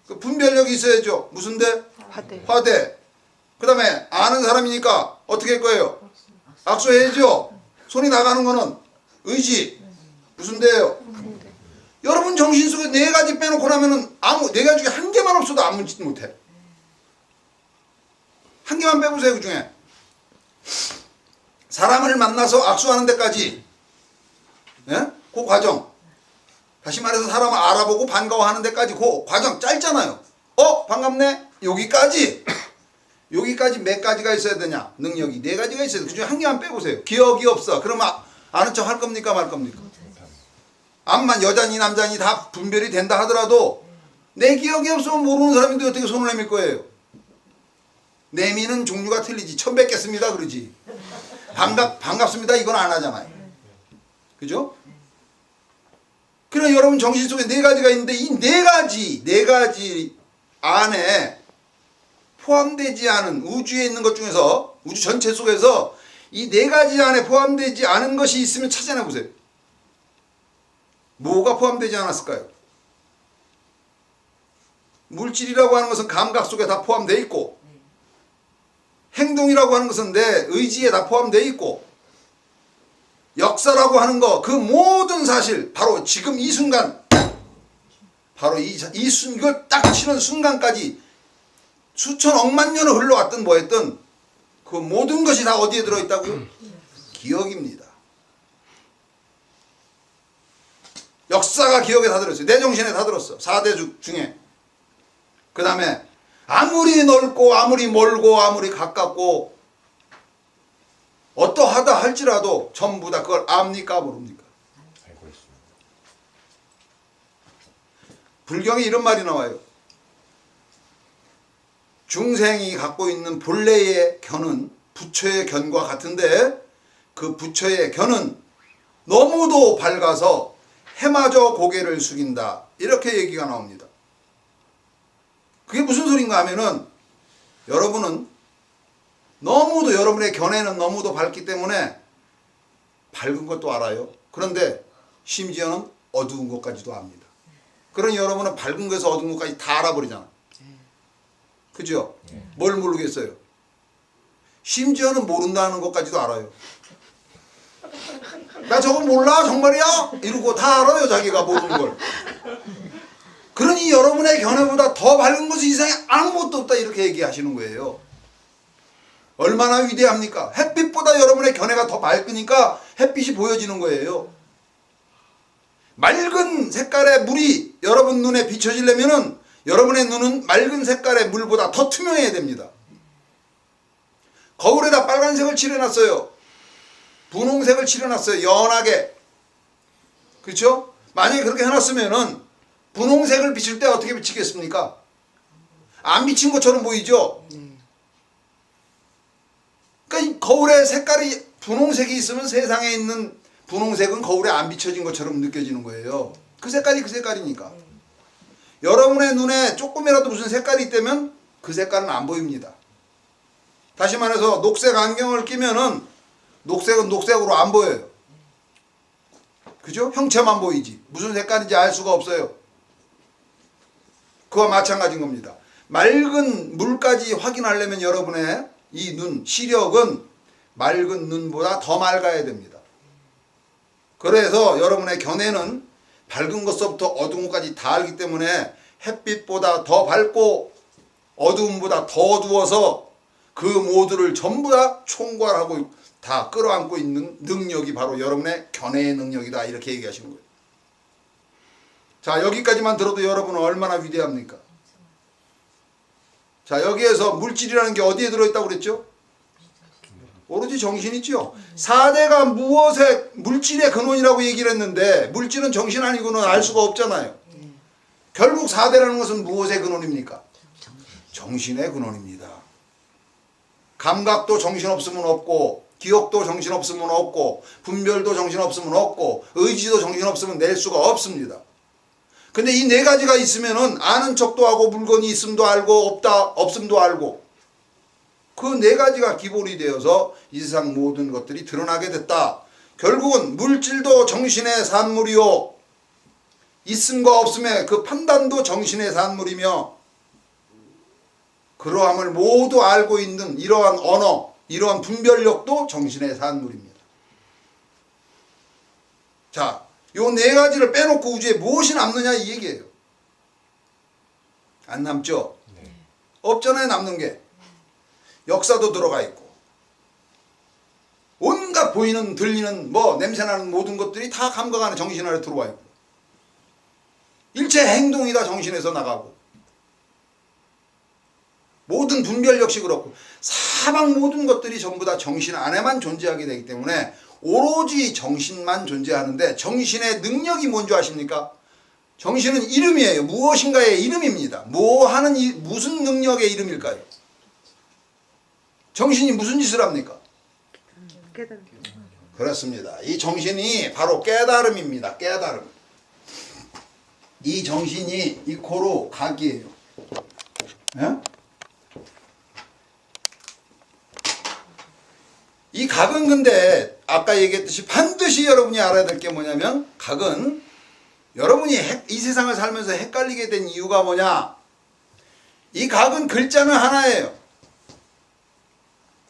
그 분별력이 있어야죠. 무슨 대? 화대. 화대. 그 다음에 아는 사람이니까 어떻게 할 거예요? 악수해야죠. 손이 나가는 거는 의지. 무슨 대예요? 근데 여러분 정신 속에 네 가지 빼놓고 나면은 네 가지 중에 한 개만 없어도 아무 짓 못해. 한 개만 빼보세요. 그 중에 사람을 만나서 악수하는 데까지, 예? 그 과정. 다시 말해서 사람을 알아보고 반가워하는 데까지 그 과정 짧잖아요. 반갑네. 여기까지. 여기까지 몇 가지가 있어야 되냐? 능력이 네 가지가 있어야 돼. 그 중에 한 개만 빼보세요. 기억이 없어. 그러면 아는 척 할 겁니까 말 겁니까? 암만 여자니 남자니 다 분별이 된다 하더라도 내 기억이 없으면 모르는 사람인데 어떻게 손을 내밀 거예요? 내미는 종류가 틀리지. 처음 뵙겠습니다 그러지. 반갑습니다 이건 안 하잖아요. 그죠? 그래 여러분 정신 속에 네 가지가 있는데 이 네 가지 안에 포함되지 않은 우주에 있는 것 중에서 우주 전체 속에서 이 네 가지 안에 포함되지 않은 것이 있으면 찾아내 보세요. 뭐가 포함되지 않았을까요? 물질이라고 하는 것은 감각 속에 다 포함되어 있고 행동이라고 하는 것은 내 의지에 다 포함되어 있고 역사라고 하는 거 그 모든 사실 바로 지금 이 순간 바로 이걸 딱 치는 순간까지 수천 억만 년을 흘러왔든 뭐했든 그 모든 것이 다 어디에 들어있다고요? 기억입니다. 역사가 기억에 다 들었어요. 내 정신에 다 들었어. 4대 중에. 그 다음에 아무리 넓고 아무리 멀고 아무리 가깝고 어떠하다 할지라도 전부 다 그걸 압니까 모릅니까? 알고 있습니다. 불경에 이런 말이 나와요. 중생이 갖고 있는 본래의 견은 부처의 견과 같은데 그 부처의 견은 너무도 밝아서 해마저 고개를 숙인다. 이렇게 얘기가 나옵니다. 그게 무슨 소린가 하면은 여러분은 너무도 여러분의 견해는 너무도 밝기 때문에 밝은 것도 알아요. 그런데 심지어는 어두운 것까지도 압니다. 그러니 여러분은 밝은 것에서 어두운 것까지 다 알아버리잖아. 그죠? 뭘 모르겠어요? 심지어는 모른다는 것까지도 알아요. 나 저거 몰라 정말이야? 이러고 다 알아요 자기가 모르는 걸. 그러니 여러분의 견해보다 더 밝은 것이 이 세상에 아무것도 없다 이렇게 얘기하시는 거예요. 얼마나 위대합니까? 햇빛보다 여러분의 견해가 더 밝으니까 햇빛이 보여지는 거예요. 맑은 색깔의 물이 여러분 눈에 비춰지려면은 여러분의 눈은 맑은 색깔의 물보다 더 투명해야 됩니다. 거울에다 빨간색을 칠해놨어요. 분홍색을 칠해놨어요. 연하게. 그렇죠? 만약에 그렇게 해놨으면은 분홍색을 비칠 때 어떻게 비치겠습니까? 안 비친 것처럼 보이죠? 그러니까 이 거울에 색깔이 분홍색이 있으면 세상에 있는 분홍색은 거울에 안 비춰진 것처럼 느껴지는 거예요. 그 색깔이 그 색깔이니까. 여러분의 눈에 조금이라도 무슨 색깔이 있다면 그 색깔은 안 보입니다. 다시 말해서 녹색 안경을 끼면은 녹색은 녹색으로 안 보여요. 그죠? 형체만 보이지. 무슨 색깔인지 알 수가 없어요. 그와 마찬가지인 겁니다. 맑은 물까지 확인하려면 여러분의 이 눈, 시력은 맑은 눈보다 더 맑아야 됩니다. 그래서 여러분의 견해는 밝은 것부터 어두운 것까지 다 알기 때문에 햇빛보다 더 밝고 어두움보다 더 어두워서 그 모두를 전부 다 총괄하고 다 끌어안고 있는 능력이 바로 여러분의 견해의 능력이다 이렇게 얘기하시는 거예요. 자 여기까지만 들어도 여러분은 얼마나 위대합니까? 자 여기에서 물질이라는 게 어디에 들어있다고 그랬죠? 오로지 정신이죠. 4대가 무엇의 물질의 근원이라고 얘기를 했는데 물질은 정신 아니고는 알 수가 없잖아요. 결국 4대라는 것은 무엇의 근원입니까? 정신의 근원입니다. 감각도 정신없으면 없고 기억도 정신없으면 없고 분별도 정신없으면 없고 의지도 정신없으면 낼 수가 없습니다. 근데 이 네 가지가 있으면은 아는 척도 하고 물건이 있음도 알고 없음도 알고 그 네 가지가 기본이 되어서 이 세상 모든 것들이 드러나게 됐다. 결국은 물질도 정신의 산물이요. 있음과 없음의 그 판단도 정신의 산물이며 그러함을 모두 알고 있는 이러한 언어, 이러한 분별력도 정신의 산물입니다. 자, 요 네 가지를 빼놓고 우주에 무엇이 남느냐 이 얘기예요. 안 남죠? 네. 없잖아요. 남는 게. 역사도 들어가 있고 온갖 보이는 들리는 뭐 냄새나는 모든 것들이 다 감각 안에 정신 안에 들어와 있고 일체 행동이 다 정신에서 나가고 모든 분별 역시 그렇고 사방 모든 것들이 전부 다 정신 안에만 존재하게 되기 때문에 오로지 정신만 존재하는데 정신의 능력이 뭔지 아십니까? 정신은 이름이에요. 무엇인가의 이름입니다. 뭐 하는 무슨 능력의 이름일까요? 정신이 무슨 짓을 합니까? 깨달음. 그렇습니다. 이 정신이 바로 깨달음입니다. 깨달음. 이 정신이 이 코로 각이에요. 예? 이 각은 근데 아까 얘기했듯이 반드시 여러분이 알아야 될 게 뭐냐면 각은 여러분이 이 세상을 살면서 헷갈리게 된 이유가 뭐냐? 이 각은 글자는 하나예요.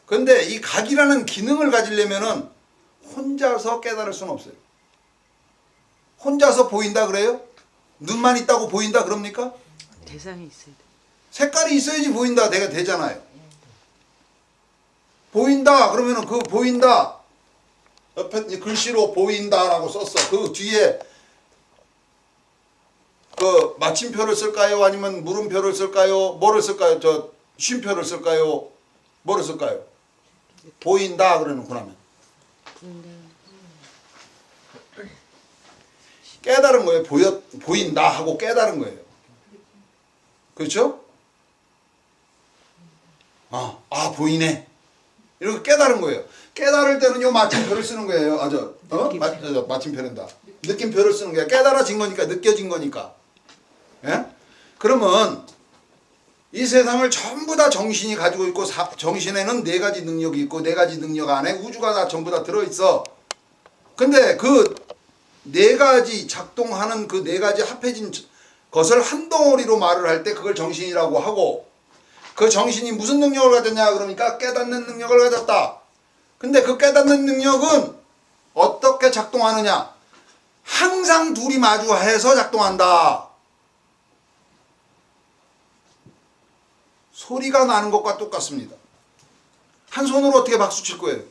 근데 이 각이라는 기능을 가지려면은 혼자서 깨달을 수는 없어요. 혼자서 보인다 그래요? 눈만 있다고 보인다 그럽니까? 대상이 있어야 돼. 색깔이 있어야지 보인다 내가 되잖아요. 보인다 그러면은 그 보인다 옆에 글씨로 보인다라고 썼어. 그 뒤에 그 마침표를 쓸까요? 아니면 물음표를 쓸까요? 뭐를 쓸까요? 저 쉼표를 쓸까요? 뭐를 쓸까요? 보인다 그러놓고 나면 깨달은 거예요. 보인다 하고 깨달은 거예요. 그렇죠? 보이네. 이렇게 깨달은 거예요. 깨달을 때는 요 마침표를 쓰는 거예요. 마침표란다. 느낌표를 쓰는 거야. 깨달아진 거니까, 느껴진 거니까. 예? 그러면 이 세상을 전부 다 정신이 가지고 있고 정신에는 네 가지 능력이 있고 네 가지 능력 안에 우주가 다 전부 다 들어있어. 근데 그 네 가지 작동하는 그 네 가지 합해진 것을 한 덩어리로 말을 할 때 그걸 정신이라고 하고 그 정신이 무슨 능력을 가졌냐 그러니까 깨닫는 능력을 가졌다. 근데 그 깨닫는 능력은 어떻게 작동하느냐? 항상 둘이 마주해서 작동한다. 소리가 나는 것과 똑같습니다. 한 손으로 어떻게 박수 칠 거예요?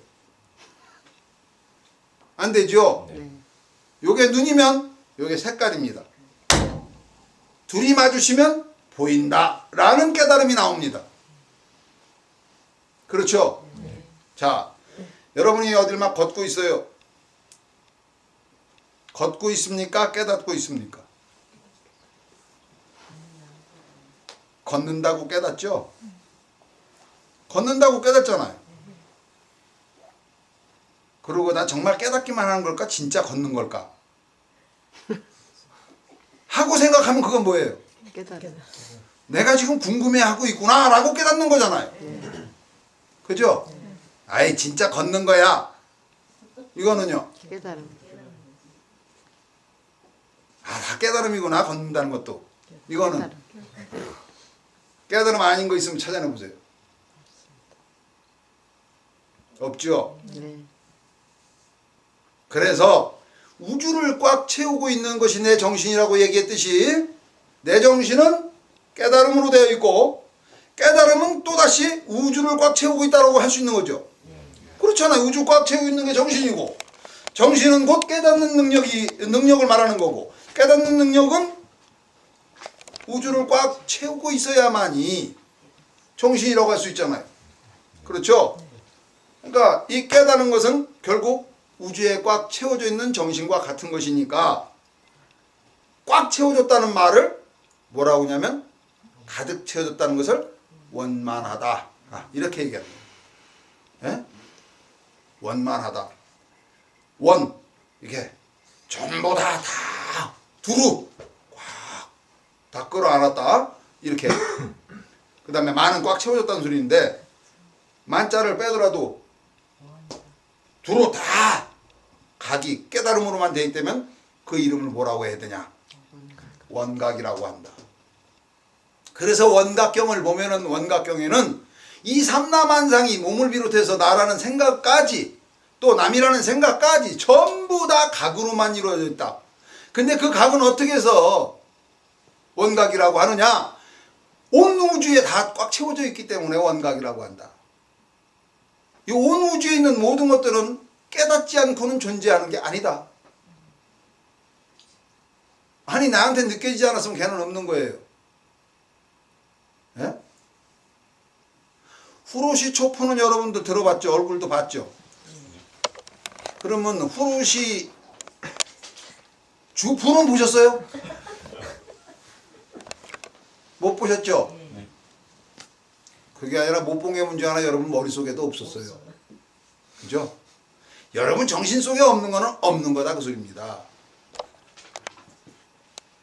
안 되죠? 네. 요게 눈이면 요게 색깔입니다. 둘이 마주치면 보인다 라는 깨달음이 나옵니다. 그렇죠? 자, 여러분이 어딜 막 걷고 있어요. 걷고 있습니까? 깨닫고 있습니까? 걷는다고 깨닫죠? 걷는다고 깨닫잖아요. 그러고 난 정말 깨닫기만 하는 걸까? 진짜 걷는 걸까? 하고 생각하면 그건 뭐예요? 깨달음. 내가 지금 궁금해하고 있구나 라고 깨닫는 거잖아요. 그죠? 아이 진짜 걷는 거야. 이거는요. 깨달음. 다 깨달음이구나 걷는다는 것도. 이거는 깨달음. 깨달음 아닌 거 있으면 찾아내보세요. 없죠? 네. 그래서 우주를 꽉 채우고 있는 것이 내 정신이라고 얘기했듯이 내 정신은 깨달음으로 되어 있고 깨달음은 또다시 우주를 꽉 채우고 있다고 할 수 있는 거죠. 그렇잖아요. 우주 꽉 채우고 있는 게 정신이고 정신은 곧 깨닫는 능력을 말하는 거고 깨닫는 능력은 우주를 꽉 채우고 있어야만이 정신이라고 할 수 있잖아요. 그렇죠? 그러니까 이 깨닫는 것은 결국 우주에 꽉 채워져 있는 정신과 같은 것이니까 꽉 채워졌다는 말을 뭐라고 하냐면 가득 채워졌다는 것을 원만하다. 이렇게 얘기합니다. 예? 원만하다. 원 이게 전부 다 두루 다 끌어안았다. 이렇게. 그 다음에 만은 꽉 채워졌다는 소리인데 만자를 빼더라도 두루 다 각이 깨달음으로만 되어 있다면 그 이름을 뭐라고 해야 되냐? 원각이라고 한다. 그래서 원각경을 보면은 원각경에는 이 삼라만상이 몸을 비롯해서 나라는 생각까지 또 남이라는 생각까지 전부 다 각으로만 이루어져 있다. 근데 그 각은 어떻게 해서 원각이라고 하느냐? 온 우주에 다 꽉 채워져 있기 때문에 원각이라고 한다. 이 온 우주에 있는 모든 것들은 깨닫지 않고는 존재하는 게 아니다. 아니 나한테 느껴지지 않았으면 걔는 없는 거예요. 예? 후루시 초포는 여러분들 들어봤죠? 얼굴도 봤죠? 그러면 후루시 주포는 보셨어요? 못 보셨죠? 그게 아니라 못 본 게 문제 하나 여러분 머릿속에도 없었어요. 그죠? 여러분 정신 속에 없는 거는 없는 거다 그 소리입니다.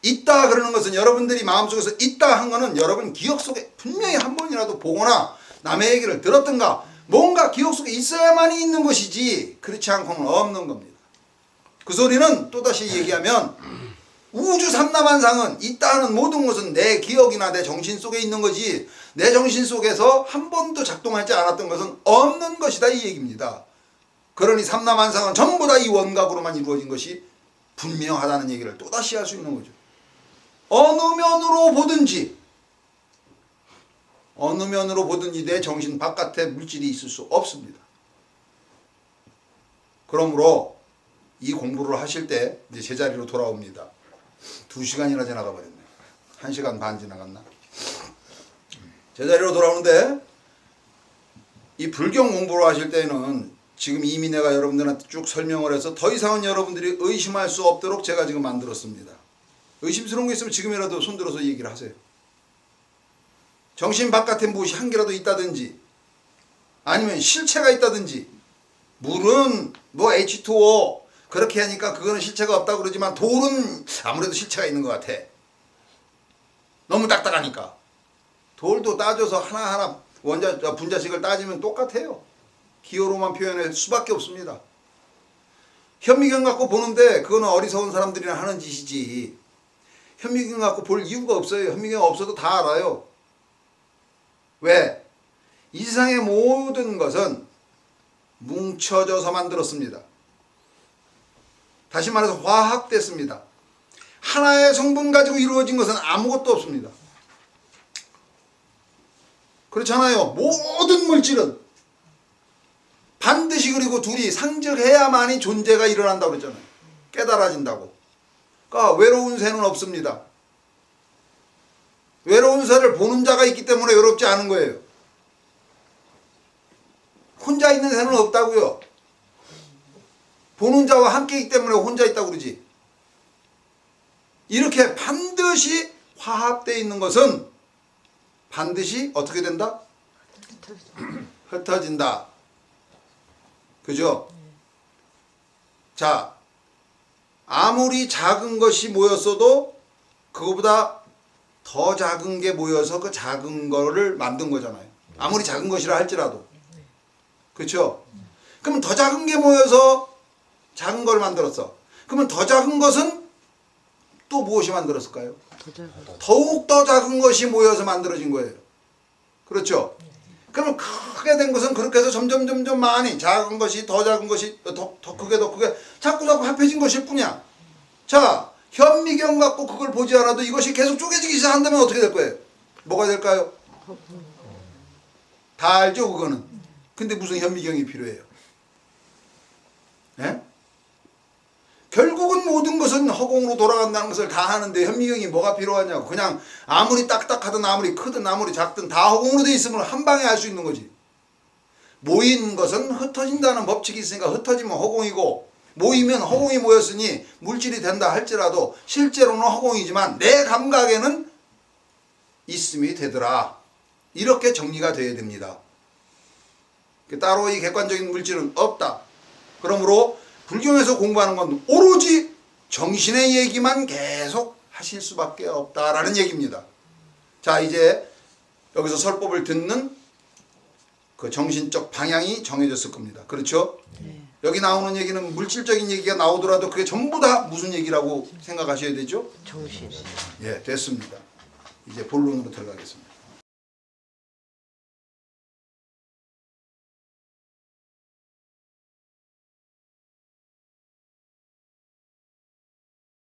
있다 그러는 것은 여러분들이 마음속에서 있다 한 거는 여러분 기억 속에 분명히 한 번이라도 보거나 남의 얘기를 들었던가 뭔가 기억 속에 있어야만이 있는 것이지 그렇지 않고는 없는 겁니다. 그 소리는 또다시 얘기하면 우주 삼라만상은 있다 하는 모든 것은 내 기억이나 내 정신 속에 있는 거지 내 정신 속에서 한 번도 작동하지 않았던 것은 없는 것이다 이 얘기입니다. 그러니 삼라만상은 전부 다 이 원각으로만 이루어진 것이 분명하다는 얘기를 또다시 할 수 있는 거죠. 어느 면으로 보든지 내 정신 바깥에 물질이 있을 수 없습니다. 그러므로 이 공부를 하실 때 이제 제자리로 돌아옵니다. 2시간이나 지나가 버렸네. 1시간 반 지나갔나? 제자리로 돌아오는데 이 불경 공부를 하실 때는 지금 이미 내가 여러분들한테 쭉 설명을 해서 더 이상은 여러분들이 의심할 수 없도록 제가 지금 만들었습니다. 의심스러운 게 있으면 지금이라도 손들어서 얘기를 하세요. 정신 바깥에 무엇이 한 개라도 있다든지 아니면 실체가 있다든지 물은 뭐 H2O 그렇게 하니까 그거는 실체가 없다고 그러지만 돌은 아무래도 실체가 있는 것 같아. 너무 딱딱하니까. 돌도 따져서 하나하나 분자식을 따지면 똑같아요. 기호로만 표현할 수밖에 없습니다. 현미경 갖고 보는데 그거는 어리석은 사람들이나 하는 짓이지. 현미경 갖고 볼 이유가 없어요. 현미경 없어도 다 알아요. 왜? 이 세상의 모든 것은 뭉쳐져서 만들었습니다. 다시 말해서 화학됐습니다. 하나의 성분 가지고 이루어진 것은 아무것도 없습니다. 그렇잖아요. 모든 물질은 반드시 그리고 둘이 상적해야만이 존재가 일어난다고 그랬잖아요. 깨달아진다고. 그러니까 외로운 새는 없습니다. 외로운 새를 보는 자가 있기 때문에 외롭지 않은 거예요. 혼자 있는 새는 없다고요. 보는 자와 함께 있기 때문에 혼자 있다고 그러지. 이렇게 반드시 화합되어 있는 것은 반드시 어떻게 된다? 흩어진다. 그죠? 자, 아무리 작은 것이 모였어도 그거보다 더 작은 게 모여서 그 작은 거를 만든 거잖아요. 아무리 작은 것이라 할지라도. 그렇죠? 그러면 더 작은 게 모여서 작은 걸 만들었어. 그러면 더 작은 것은 또 무엇이 만들었을까요? 더욱 더 작은 것이 모여서 만들어진 거예요. 그렇죠? 그러면 크게 된 것은 그렇게 해서 점점 많이 작은 것이 더 작은 것이 더 크게 자꾸 합해진 것일 뿐이야. 자, 현미경 갖고 그걸 보지 않아도 이것이 계속 쪼개지기 시작한다면 어떻게 될 거예요? 뭐가 될까요? 다 알죠 그거는. 근데 무슨 현미경이 필요해요? 예? 결국은 모든 것은 허공으로 돌아간다는 것을 다 하는데 현미경이 뭐가 필요하냐고. 그냥 아무리 딱딱하든 아무리 크든 아무리 작든 다 허공으로 돼 있으면 한 방에 할 수 있는 거지. 모인 것은 흩어진다는 법칙이 있으니까 흩어지면 허공이고 모이면 허공이 모였으니 물질이 된다 할지라도 실제로는 허공이지만 내 감각에는 있음이 되더라. 이렇게 정리가 돼야 됩니다. 따로 이 객관적인 물질은 없다. 그러므로 불경에서 공부하는 건 오로지 정신의 얘기만 계속 하실 수밖에 없다라는 얘기입니다. 자, 이제 여기서 설법을 듣는 그 정신적 방향이 정해졌을 겁니다. 그렇죠? 네. 여기 나오는 얘기는 물질적인 얘기가 나오더라도 그게 전부 다 무슨 얘기라고 생각하셔야 되죠? 정신. 예, 됐습니다. 이제 본론으로 들어가겠습니다.